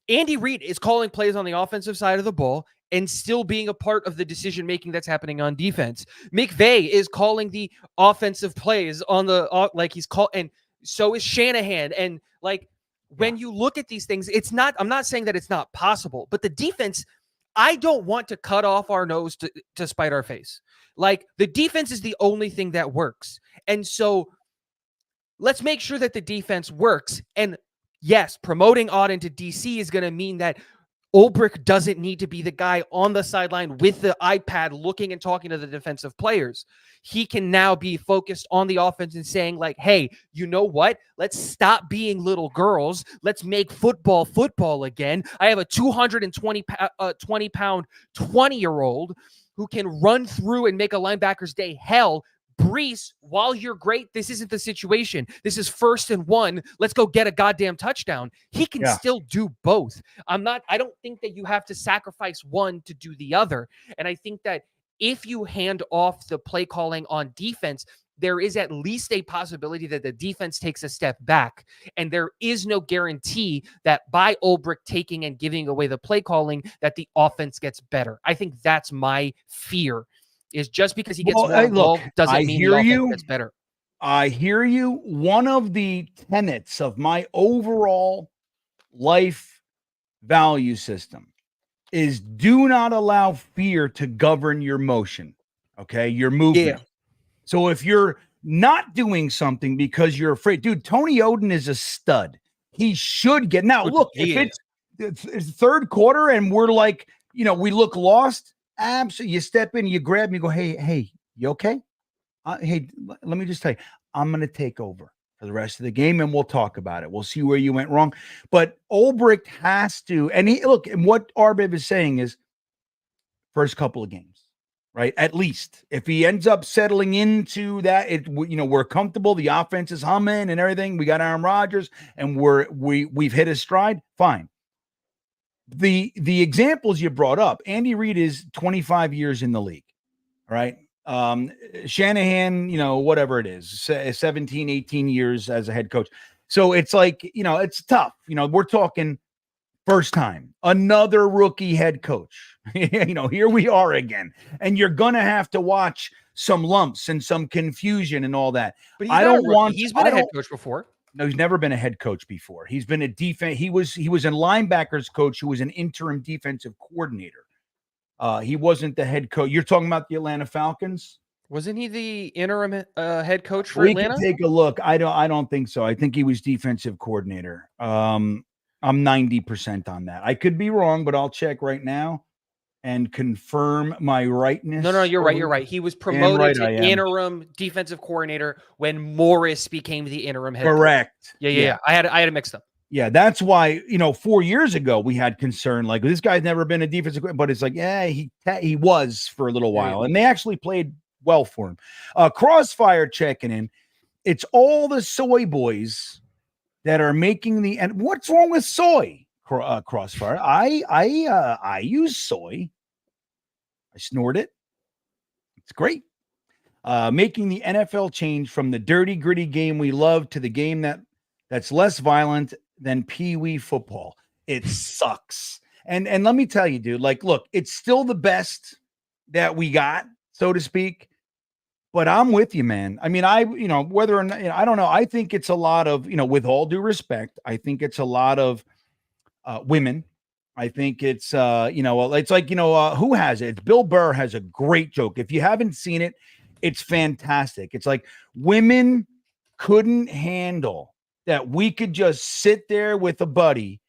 [SPEAKER 2] Andy Reid is calling plays on the offensive side of the ball and still being a part of the decision-making that's happening on defense. McVay is calling the offensive plays on the, and so is Shanahan. And, like, when you look at these things, I'm not saying that it's not possible, but the defense, I don't want to cut off our nose to spite our face. Like, the defense is the only thing that works. And so let's make sure that the defense works. And yes, promoting Auden to DC is going to mean that Ulbrich doesn't need to be the guy on the sideline with the iPad looking and talking to the defensive players. He can now be focused on the offense and saying, like, hey, you know what? Let's stop being little girls. Let's make football again. I have a 220-pound 20-year-old who can run through and make a linebacker's day hell, Brees, while you're great, this isn't the situation. This is 1st and 1. Let's go get a goddamn touchdown. He can still do both. I don't think that you have to sacrifice one to do the other. And I think that if you hand off the play calling on defense, there is at least a possibility that the defense takes a step back. And there is no guarantee that by Ulbrich taking and giving away the play calling, that the offense gets better. I think that's my fear, is just because he gets more involved doesn't mean the offense gets better.
[SPEAKER 1] I hear you. One of the tenets of my overall life value system is do not allow fear to govern your motion. Okay. Your movement.
[SPEAKER 2] Yeah.
[SPEAKER 1] So if you're not doing something because you're afraid, dude, Tony Oden is a stud. He should get now. Look, if it's third quarter and we're like, we look lost. Absolutely. You step in, you grab me, you go, hey, you okay? Hey, let me just tell you, I'm going to take over for the rest of the game and we'll talk about it. We'll see where you went wrong. But Ulbrich has to, and and what Arbib is saying is first couple of games. Right. At least if he ends up settling into that, we're comfortable. The offense is humming and everything. We got Aaron Rodgers and we've hit his stride. Fine. The examples you brought up, Andy Reid is 25 years in the league. Right. Shanahan, whatever it is, 17, 18 years as a head coach. So it's like, it's tough. We're talking first time, another rookie head coach. Here we are again. And you're going to have to watch some lumps and some confusion and all that.
[SPEAKER 2] But he's been a head coach before.
[SPEAKER 1] No, he's never been a head coach before. He's been a defense. He was a linebackers coach who was an interim defensive coordinator. He wasn't the head coach. You're talking about the Atlanta Falcons?
[SPEAKER 2] Wasn't he the interim head coach for Atlanta?
[SPEAKER 1] We can take a look. I don't think so. I think he was defensive coordinator. I'm 90% on that. I could be wrong, but I'll check right now and confirm my rightness.
[SPEAKER 2] No, you're right. You're right. He was promoted to interim defensive coordinator when Morris became the interim head coach.
[SPEAKER 1] Correct.
[SPEAKER 2] Yeah. I had it mixed up.
[SPEAKER 1] Yeah, that's why, 4 years ago we had concern. Like, this guy's never been a defensive, but it's like, he was for a little while, and they actually played well for him. Crossfire checking in. It's all the soy boys that are making and what's wrong with soy? Crossfire. I use soy. I snort it. It's great. Making the NFL change from the dirty, gritty game we love to the game that's less violent than Pee-wee football. It sucks. And let me tell you, dude, look, it's still the best that we got, so to speak. But I'm with you, man. I mean, whether or not, I don't know. I think it's a lot of, with all due respect, I think it's a lot of women. I think it's, it's like, who has it? It's Bill Burr has a great joke. If you haven't seen it, it's fantastic. It's like women couldn't handle that we could just sit there with a buddy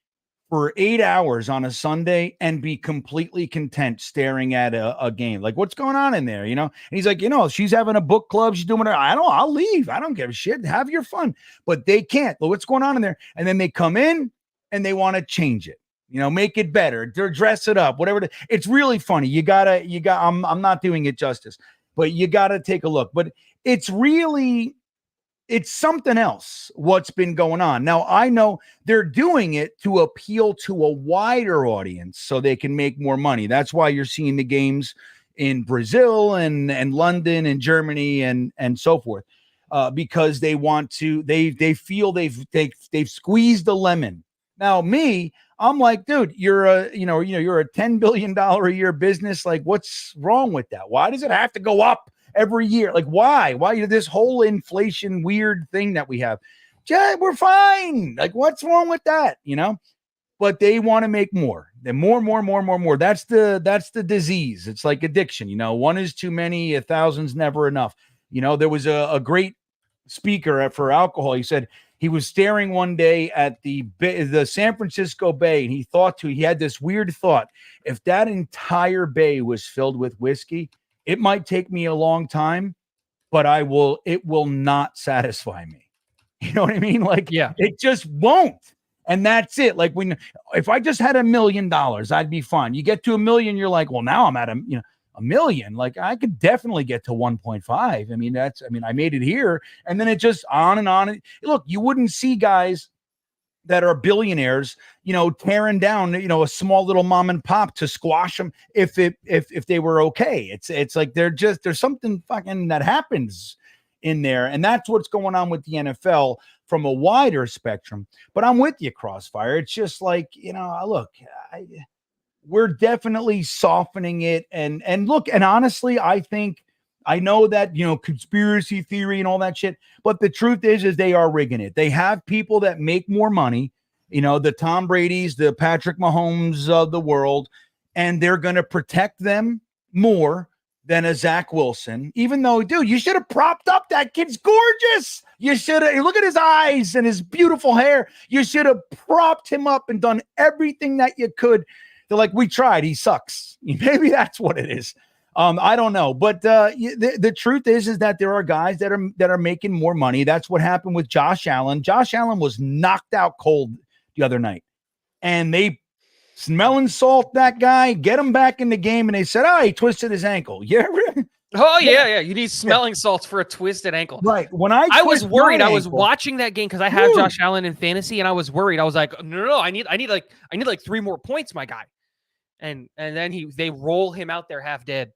[SPEAKER 1] for 8 hours on a Sunday and be completely content staring at a game. Like, what's going on in there? And he's like, she's having a book club. She's doing it. I'll leave. I don't give a shit. Have your fun. But they can't. Well, what's going on in there? And then they come in and they want to change it, make it better, dress it up, whatever. It's really funny. I'm not doing it justice, but you got to take a look. But it's something else what's been going on. Now, I know they're doing it to appeal to a wider audience so they can make more money. That's why you're seeing the games in Brazil and London and Germany and so forth, because they want to, they feel they've squeezed the lemon. Now, I'm like, dude, you're a $10 billion a year business. Like, what's wrong with that? Why does it have to go up every year? Like, why this whole inflation weird thing that we have? We're fine. Like, what's wrong with that? But they want to make more. Then more. That's the disease. It's like addiction. One is too many, 1,000's never enough. There was a great speaker for alcohol. He said he was staring one day at the San Francisco Bay, and he had this weird thought: if that entire bay was filled with whiskey, it might take me a long time, but it will not satisfy me. You know what I mean? Like, yeah, it just won't. And that's it. Like, if I just had $1 million, I'd be fine. You get to $1 million, you're like, well, now I'm at a million. Like I could definitely get to 1.5. I made it here. And then it just on and on. Look, you wouldn't see guys that are billionaires, tearing down, a small little mom and pop to squash them if they were okay. It's like there's something fucking that happens in there. And that's what's going on with the NFL from a wider spectrum. But I'm with you, Crossfire. It's just like, look, we're definitely softening it. And look, and honestly, I know that, conspiracy theory and all that shit, but the truth is they are rigging it. They have people that make more money, the Tom Brady's, the Patrick Mahomes of the world, and they're going to protect them more than a Zach Wilson, even though, dude, you should have propped up that kid's gorgeous. You should have, look at his eyes and his beautiful hair. You should have propped him up and done everything that you could. They're like, we tried. He sucks. Maybe that's what it is. I don't know, but the truth is that there are guys that are making more money. That's what happened with Josh Allen. Josh Allen was knocked out cold the other night, and they smelling salt that guy, get him back in the game, and they said, "Oh, he twisted his ankle." Yeah.
[SPEAKER 2] Oh yeah. You need smelling salts for a twisted ankle.
[SPEAKER 1] Right. When
[SPEAKER 2] I was worried. I was
[SPEAKER 1] ankle,
[SPEAKER 2] watching that game because I have Josh Allen in fantasy, and I was worried. I was like, no, I need like 3 more points, my guy. And then they roll him out there half dead.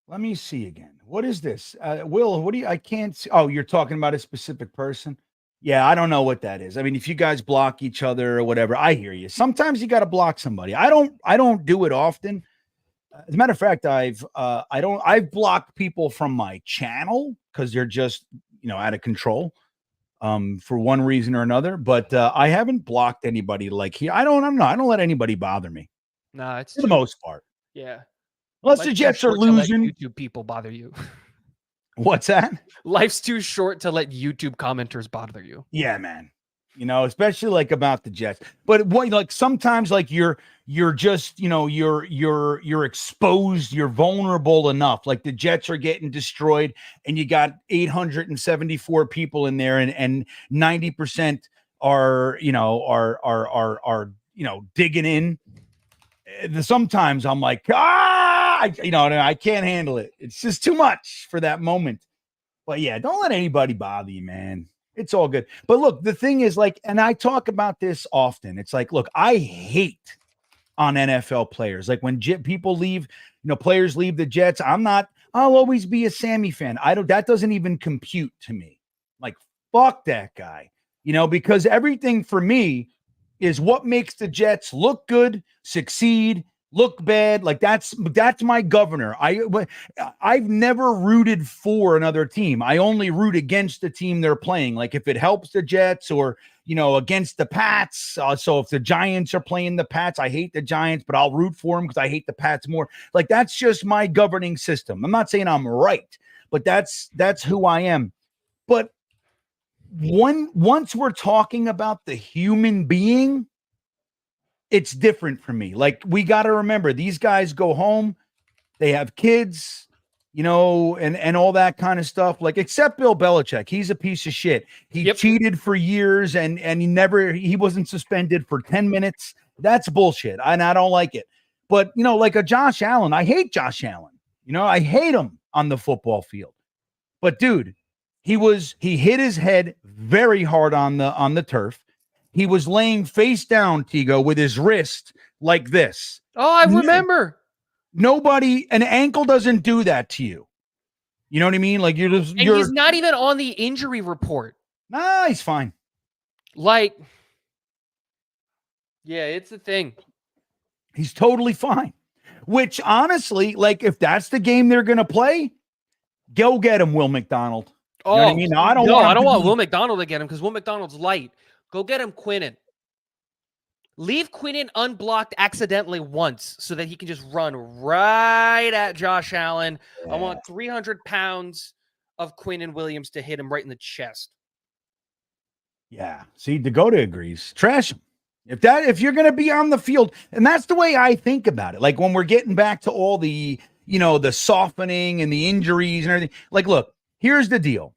[SPEAKER 1] Let me see again. What is this? Will, I can't see. Oh, you're talking about a specific person? Yeah, I don't know what that is. I mean, if you guys block each other or whatever, I hear you. Sometimes you got to block somebody. I don't do it often. As a matter of fact, I've blocked people from my channel because they're just, out of control for one reason or another. But I haven't blocked anybody like here. I don't let anybody bother me.
[SPEAKER 2] No, it's
[SPEAKER 1] for the most part.
[SPEAKER 2] Yeah.
[SPEAKER 1] Unless the Jets are losing.
[SPEAKER 2] YouTube people bother you.
[SPEAKER 1] What's that?
[SPEAKER 2] Life's too short to let YouTube commenters bother you.
[SPEAKER 1] Yeah, man. Especially like about the Jets. But like sometimes like you're just, you're exposed, you're vulnerable enough. Like the Jets are getting destroyed and you got 874 people in there and 90% are digging in. Sometimes I'm like, I can't handle it. It's just too much for that moment. But yeah, don't let anybody bother you, man. It's all good. But look, the thing is like, and I talk about this often. It's like, look, I hate on NFL players. Like when people leave, players leave the Jets. I'll always be a Sammy fan. That doesn't even compute to me. Like, fuck that guy, because everything for me is what makes the Jets look good, succeed, look bad. Like that's my governor. I've never rooted for another team. I only root against the team they're playing. Like if it helps the Jets or, against the Pats. So if the Giants are playing the Pats, I hate the Giants, but I'll root for them because I hate the Pats more. Like that's just my governing system. I'm not saying I'm right, but that's who I am. But once we're talking about the human being, it's different for me. Like we got to remember these guys go home, they have kids, and all that kind of stuff. Like except Bill Belichick, he's a piece of shit. He cheated for years and he wasn't suspended for 10 minutes. That's bullshit. And I don't like it. But like a Josh Allen, I hate Josh Allen. I hate him on the football field. But dude, he hit his head very hard on the turf. He was laying face down, Tigo, with his wrist like this.
[SPEAKER 2] Oh, I remember.
[SPEAKER 1] An ankle doesn't do that to you. You know what I mean? Like
[SPEAKER 2] he's not even on the injury report.
[SPEAKER 1] Nah, he's fine.
[SPEAKER 2] Like, yeah, it's a thing.
[SPEAKER 1] He's totally fine. Which honestly, like if that's the game they're going to play, go get him, Will McDonald. You know what I mean? No,
[SPEAKER 2] I don't want Will McDonald to get him because Will McDonald's light. Go get him Quinnen. Leave Quinnen unblocked accidentally once so that he can just run right at Josh Allen. Yeah. I want 300 pounds of Quinnen Williams to hit him right in the chest.
[SPEAKER 1] Yeah. See, Dakota agrees. Trash him. If you're going to be on the field, and that's the way I think about it. Like when we're getting back to all the, the softening and the injuries and everything. Like, look, here's the deal.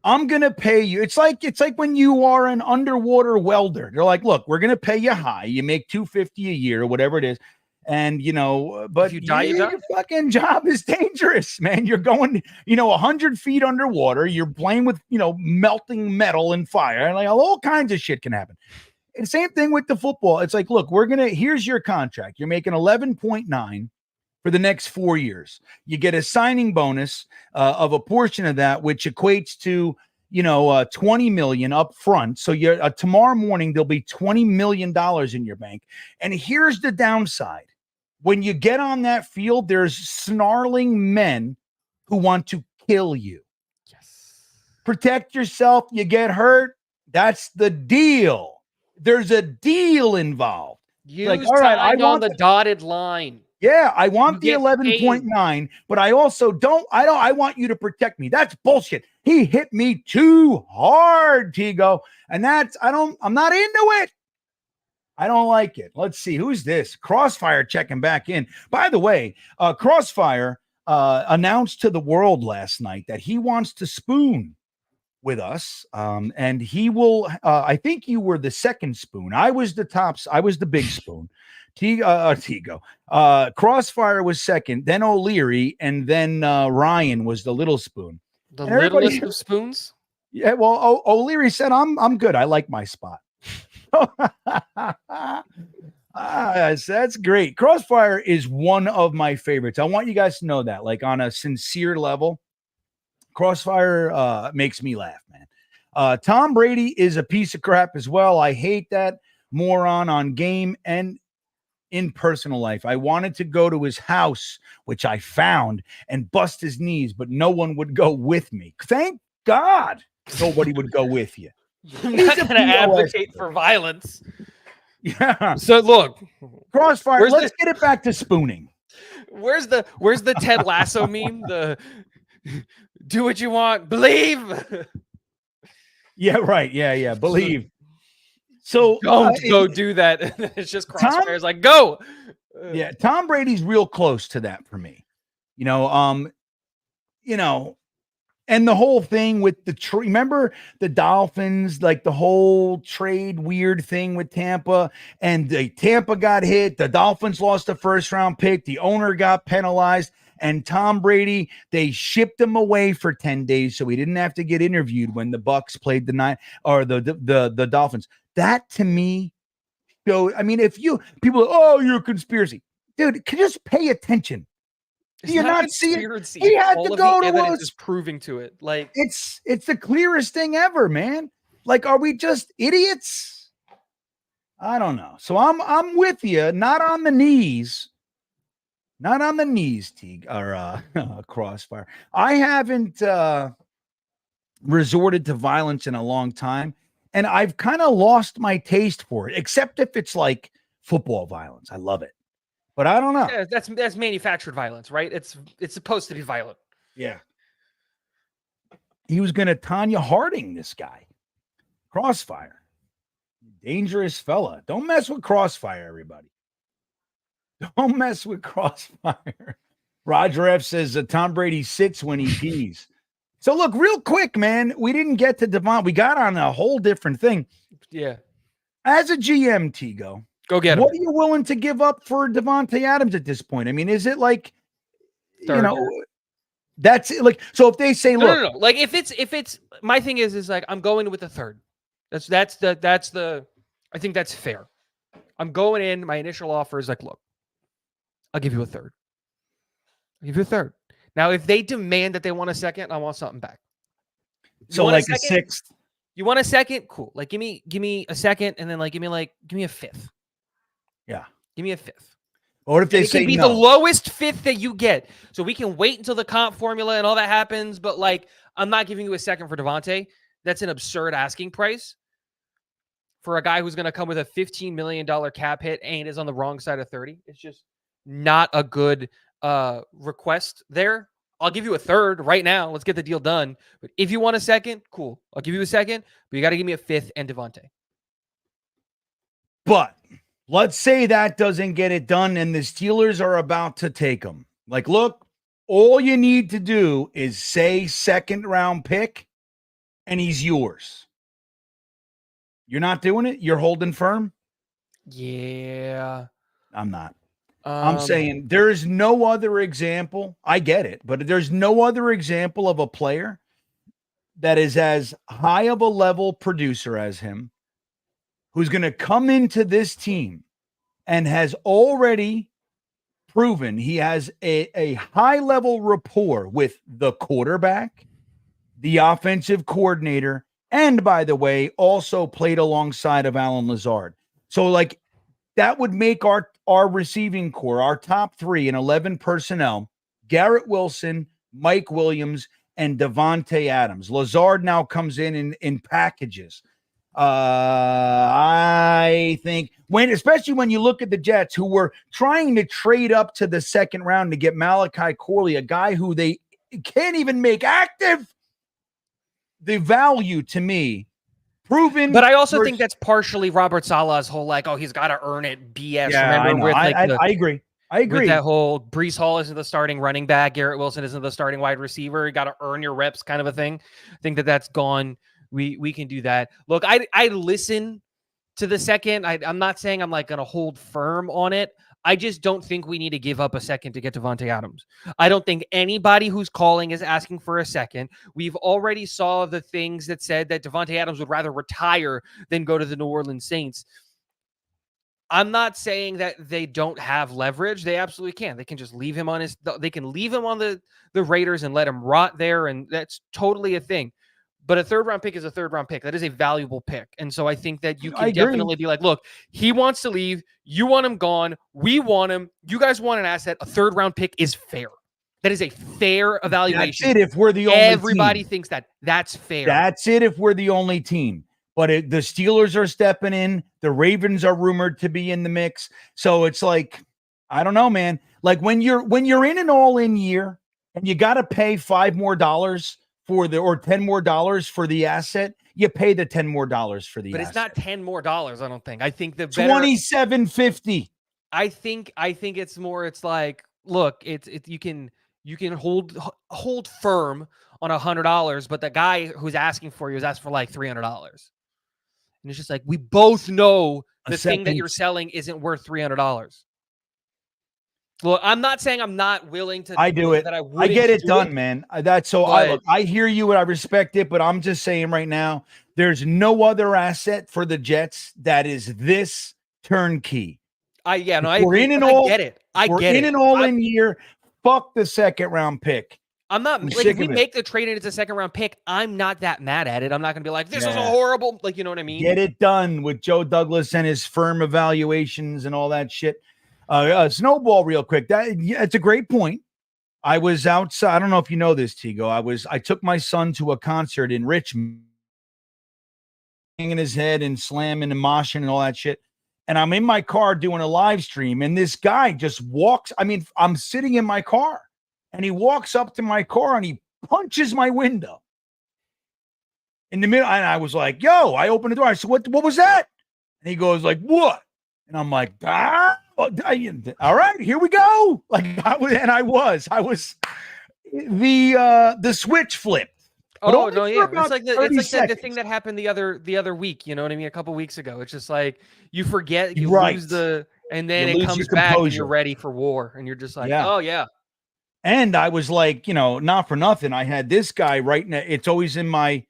[SPEAKER 1] I'm going to pay you. It's like when you are an underwater welder. They're like, look, we're going to pay you high. You make $250 a year or whatever it is. And, you know, but
[SPEAKER 2] you die, you die.
[SPEAKER 1] your fucking job is dangerous, man. You're going, you know, 100 feet underwater. You're playing with, you know, melting metal and fire. And like all kinds of shit can happen. And same thing with the football. It's like, look, here's your contract. You're making 11.9 for the next 4 years. You get a signing bonus of a portion of that, which equates to, you know, 20 million up front. So you're tomorrow morning, there'll be $20 million in your bank. And here's the downside. When you get on that field, there's snarling men who want to kill you.
[SPEAKER 2] Yes.
[SPEAKER 1] Protect yourself. You get hurt. That's the deal. There's a deal involved.
[SPEAKER 2] You
[SPEAKER 1] like, all right, I
[SPEAKER 2] on
[SPEAKER 1] want
[SPEAKER 2] the dotted line.
[SPEAKER 1] Yeah, I want
[SPEAKER 2] You
[SPEAKER 1] the
[SPEAKER 2] get
[SPEAKER 1] 11.9, but I also I want you to protect me. That's bullshit. He hit me too hard, Tigo. And I'm not into it. I don't like it. Let's see. Who's this? Crossfire checking back in. By the way, Crossfire announced to the world last night that he wants to spoon with us. And he will, I think you were the second spoon. I was the big spoon. Tigo. Crossfire was second, then O'Leary, and then Ryan was the little spoon.
[SPEAKER 2] The
[SPEAKER 1] and
[SPEAKER 2] littlest of spoons?
[SPEAKER 1] Yeah, well, O'Leary said, I'm good. I like my spot. That's great. Crossfire is one of my favorites. I want you guys to know that, like on a sincere level, Crossfire makes me laugh, man. Tom Brady is a piece of crap as well. I hate that moron on game and in personal life. I wanted to go to his house, which I found, and bust his knees, but no one would go with me. Thank God nobody would go with you.
[SPEAKER 2] I'm not going to advocate for violence.
[SPEAKER 1] Yeah.
[SPEAKER 2] So look,
[SPEAKER 1] Crossfire. Let's get it back to spooning.
[SPEAKER 2] Where's the Ted Lasso meme? The do what you want, believe.
[SPEAKER 1] Yeah, right. Yeah. Believe. So
[SPEAKER 2] don't go do that. It's just Crossfire's like, go.
[SPEAKER 1] Yeah, Tom Brady's real close to that for me. You know, and the whole thing with remember the Dolphins, like the whole trade weird thing with Tampa, and Tampa got hit. The Dolphins lost a first round pick. The owner got penalized, and Tom Brady, they shipped him away for 10 days so he didn't have to get interviewed when the Bucks played the Dolphins. That to me, I mean, if people, you're a conspiracy, dude, can you just pay attention? Do you not see it? He had to go to us.
[SPEAKER 2] Is proving to it. Like
[SPEAKER 1] it's the clearest thing ever, man. Like, are we just idiots? I don't know. So I'm with you. Not on the knees, Teague or Crossfire. I haven't resorted to violence in a long time, and I've kind of lost my taste for it. Except if it's like football violence, I love it. But I don't know.
[SPEAKER 2] Yeah, that's manufactured violence, right? It's supposed to be violent.
[SPEAKER 1] Yeah. He was going to Tanya Harding this guy. Crossfire. Dangerous fella. Don't mess with Crossfire, everybody. Don't mess with Crossfire. Roger F says Tom Brady sits when he pees. So look, real quick, man, we didn't get to Davante. We got on a whole different thing.
[SPEAKER 2] Yeah.
[SPEAKER 1] As a GM, Tigo,
[SPEAKER 2] go get him.
[SPEAKER 1] What are you willing to give up for Davante Adams at this point? I mean, is it like, that's it. Like, so if they say,
[SPEAKER 2] no. Like if it's my thing is like, I'm going with a third. That's the, I think that's fair. I'm going in. My initial offer is like, look, I'll give you a third. Now, if they demand that they want a second, I want something back.
[SPEAKER 1] So like a sixth.
[SPEAKER 2] You want a second? Cool. Like give me a second, and then give me a fifth.
[SPEAKER 1] Yeah.
[SPEAKER 2] Give me a fifth.
[SPEAKER 1] Or if they say
[SPEAKER 2] be the lowest fifth that you get, so we can wait until the comp formula and all that happens. But I'm not giving you a second for Davante. That's an absurd asking price for a guy who's going to come with a $15 million cap hit and is on the wrong side of 30. It's just not a good request there. I'll give you a third right now. Let's get the deal done. But if you want a second, cool. I'll give you a second, but you got to give me a fifth and Davante.
[SPEAKER 1] But let's say that doesn't get it done and the Steelers are about to take him. Like, look, all you need to do is say second round pick and he's yours. You're not doing it? You're holding firm?
[SPEAKER 2] Yeah.
[SPEAKER 1] I'm not. I'm saying there's no other example. I get it, but there's no other example of a player that is as high of a level producer as him, who's going to come into this team and has already proven he has a high level rapport with the quarterback, the offensive coordinator, and by the way, also played alongside of Alan Lazard. So like that would make our receiving core, our top 3 and 11 personnel, Garrett Wilson, Mike Williams, and Davante Adams. Lazard now comes in packages. I think especially when you look at the Jets, who were trying to trade up to the second round to get Malachi Corley, a guy who they can't even make active. The value to me, proven.
[SPEAKER 2] But I also think that's partially Robert Saleh's whole he's got to earn it BS.
[SPEAKER 1] Yeah,
[SPEAKER 2] Remember,
[SPEAKER 1] I agree. I agree.
[SPEAKER 2] With that whole Breece Hall isn't the starting running back, Garrett Wilson isn't the starting wide receiver. You got to earn your reps, kind of a thing. I think that's gone. We can do that. Look, I listen to the second. I'm not saying I'm going to hold firm on it. I just don't think we need to give up a second to get Davante Adams. I don't think anybody who's calling is asking for a second. We've already saw the things that said that Davante Adams would rather retire than go to the New Orleans Saints. I'm not saying that they don't have leverage. They absolutely can. They can just leave him on they can leave him on the Raiders and let him rot there. And that's totally a thing. But a 3rd round pick is a 3rd round pick. That is a valuable pick. And so I think that you can definitely be like, look, he wants to leave. You want him gone. We want him. You guys want an asset. A 3rd round pick is fair. That is a fair evaluation.
[SPEAKER 1] That's it if we're the only
[SPEAKER 2] Everybody
[SPEAKER 1] team.
[SPEAKER 2] thinks that. That's fair.
[SPEAKER 1] That's it if we're the only team. But the Steelers are stepping in. The Ravens are rumored to be in the mix. So it's like, I don't know, man. Like when you're in an all-in year and you got to pay $5 more or $10 more for the asset, you pay the $10 more for the asset.
[SPEAKER 2] But it's not $10 more, I don't think. I think the
[SPEAKER 1] better $27.50.
[SPEAKER 2] I think it's more, it's like, look, you can hold firm on $100, but the guy who's asking for you is asking for like $300. And it's just like, we both know the thing that you're selling isn't worth $300. Well, I'm not saying I'm not willing to.
[SPEAKER 1] I do it.
[SPEAKER 2] That
[SPEAKER 1] I get it done, man. That's so. I hear you and I respect it, but I'm just saying right now, there's no other asset for the Jets that is this turnkey.
[SPEAKER 2] I get it.
[SPEAKER 1] I get it. In an all-in year. Fuck the 2nd round pick.
[SPEAKER 2] I'm not like if we make the trade and it's a 2nd round pick, I'm not that mad at it. I'm not going to be like, this is a horrible, you know what I mean?
[SPEAKER 1] Get it done with Joe Douglas and his firm evaluations and all that shit. Snowball real quick. It's a great point. I was outside. I don't know if you know this, Tigo. I took my son to a concert in Richmond, hanging his head and slamming and moshing and all that shit. And I'm in my car doing a live stream, and this guy just walks. I mean, I'm sitting in my car, and he walks up to my car and he punches my window in the middle. And I was like, "Yo!" I opened the door. I said, "What was that?" And he goes like, "What?" And I'm like, "Ah." All right, here we go. I was the switch flipped.
[SPEAKER 2] Oh no, yeah. It's like the thing that happened the other week. You know what I mean? A couple weeks ago. It's just like you forget, you lose and then it comes back and you're ready for war, and you're just like, oh yeah.
[SPEAKER 1] And I was like, not for nothing, I had this guy right now. It's always in my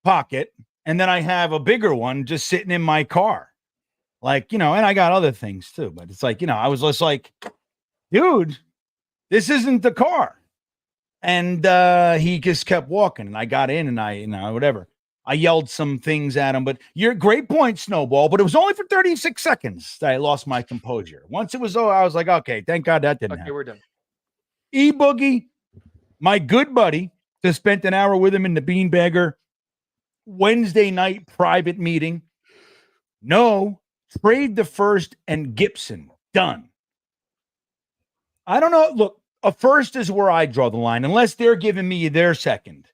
[SPEAKER 1] pocket, and then I have a bigger one just sitting in my car. And I got other things too, but it's like, I was just like, dude, this isn't the car. And he just kept walking, and I got in, and whatever. I yelled some things at him, but you're great point, Snowball, but it was only for 36 seconds that I lost my composure. Once it was over, I was like, okay, thank God that didn't happen.
[SPEAKER 2] We're done.
[SPEAKER 1] E-Boogie, my good buddy, just spent an hour with him in the Beanbagger Wednesday night private meeting. No. Trade the first and Gibson. Done. I don't know. Look, a first is where I draw the line, unless they're giving me their second.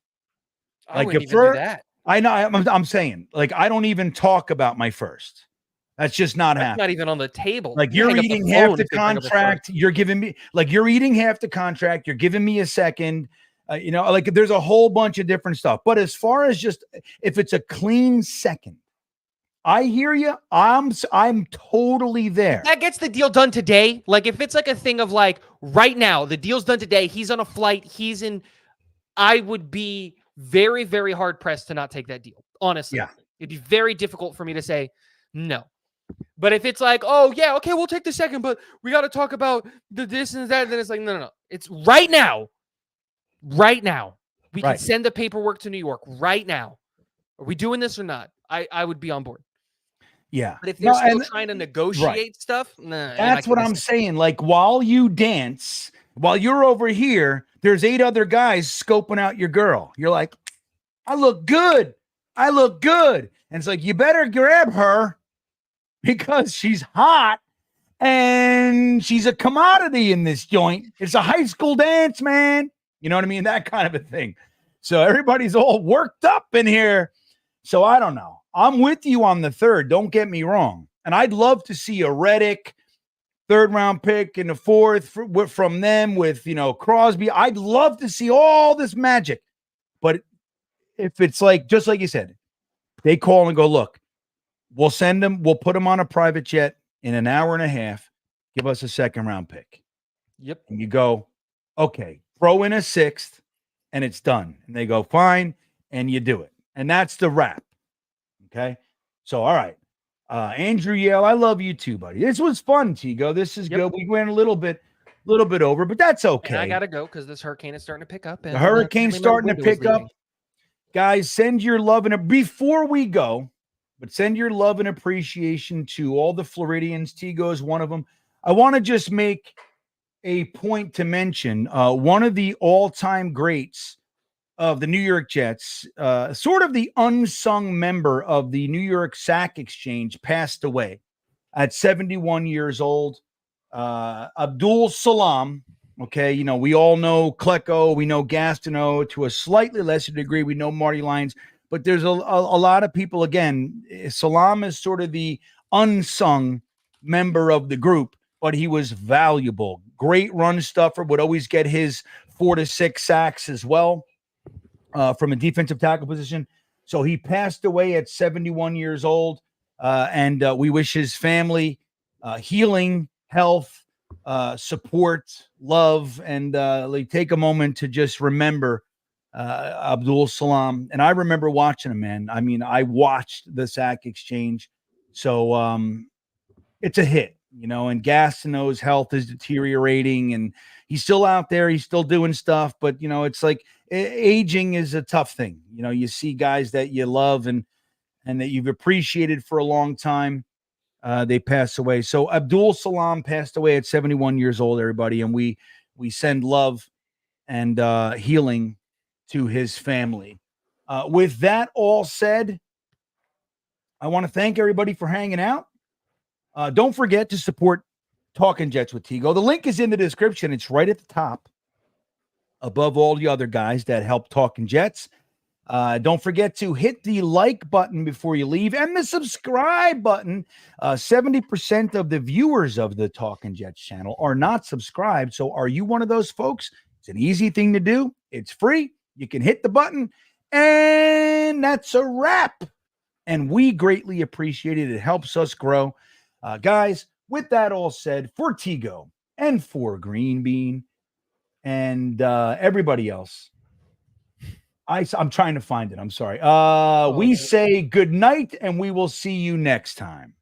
[SPEAKER 2] I wouldn't even do that.
[SPEAKER 1] I know. I'm saying, I don't even talk about my first. That's just not happening.
[SPEAKER 2] Not even on the table.
[SPEAKER 1] You're eating half the contract. You're giving me, you're eating half the contract. You're giving me a second. There's a whole bunch of different stuff. But as far as just if it's a clean second, I hear you. I'm totally there.
[SPEAKER 2] That gets the deal done today. Like if it's like a thing of like right now, the deal's done today. He's on a flight. He's in. I would be very, very hard pressed to not take that deal. Honestly,
[SPEAKER 1] Yeah.
[SPEAKER 2] it'd be very difficult for me to say no. But if it's like, oh yeah, okay, we'll take the second, but we got to talk about the this and that, then it's like, no. It's right now. Right now. We can send the paperwork to New York right now. Are we doing this or not? I would be on board.
[SPEAKER 1] Yeah.
[SPEAKER 2] But if they're still trying to negotiate stuff,
[SPEAKER 1] that's what I'm saying. Like while you dance, while you're over here, there's 8 other guys scoping out your girl. You're like, I look good. I look good. And it's like, you better grab her because she's hot and she's a commodity in this joint. It's a high school dance, man. You know what I mean? That kind of a thing. So everybody's all worked up in here. So I don't know. I'm with you on the third. Don't get me wrong. And I'd love to see a Reddick 3rd round pick in the 4th from them with, Crosby. I'd love to see all this magic. But if it's like, just like you said, they call and go, look, we'll send them. We'll put them on a private jet in an hour and a half. Give us a 2nd round pick.
[SPEAKER 2] Yep.
[SPEAKER 1] And you go, okay, throw in a 6th and it's done. And they go, fine. And you do it. And that's the wrap. Okay. So, all right. Andrew Yale, I love you too, buddy. This was fun, Tigo. This is good. We went a little bit over, but that's okay.
[SPEAKER 2] And I got to go because this hurricane is starting to pick up. And
[SPEAKER 1] the hurricane's starting to pick up. Guys, send your love and before we go, but send your love and appreciation to all the Floridians. Tigo is one of them. I want to just make a point to mention one of the all-time greats of the New York Jets, sort of the unsung member of the New York Sack Exchange, passed away at 71 years old. Abdul Salam. Okay, we all know Klecko, we know Gastineau, to a slightly lesser degree, we know Marty Lyons, but there's a lot of people, again, Salam is sort of the unsung member of the group, but he was valuable. Great run stuffer, would always get his 4 to 6 sacks as well from a defensive tackle position. So he passed away at 71 years old, and we wish his family healing, health, support, love, and take a moment to just remember Abdul Salam. And I remember watching him, man. I mean, I watched the Sack Exchange. So it's a hit, and Gastineau's health is deteriorating and he's still out there. He's still doing stuff, but it's like aging is a tough thing. You see guys that you love and that you've appreciated for a long time. They pass away. So Abdul Salam passed away at 71 years old, everybody. And we send love and healing to his family. With that all said, I want to thank everybody for hanging out. Don't forget to support Talking Jets with Tigo. The link is in the description. It's right at the top above all the other guys that help Talking Jets. Don't forget to hit the like button before you leave and the subscribe button. 70% of the viewers of the Talking Jets channel are not subscribed. So are you one of those folks? It's an easy thing to do. It's free. You can hit the button and that's a wrap. And we greatly appreciate it. It helps us grow. Guys, with that all said, for Tigo and for Green Bean and everybody else, I'm trying to find it. I'm sorry. We say good night and we will see you next time.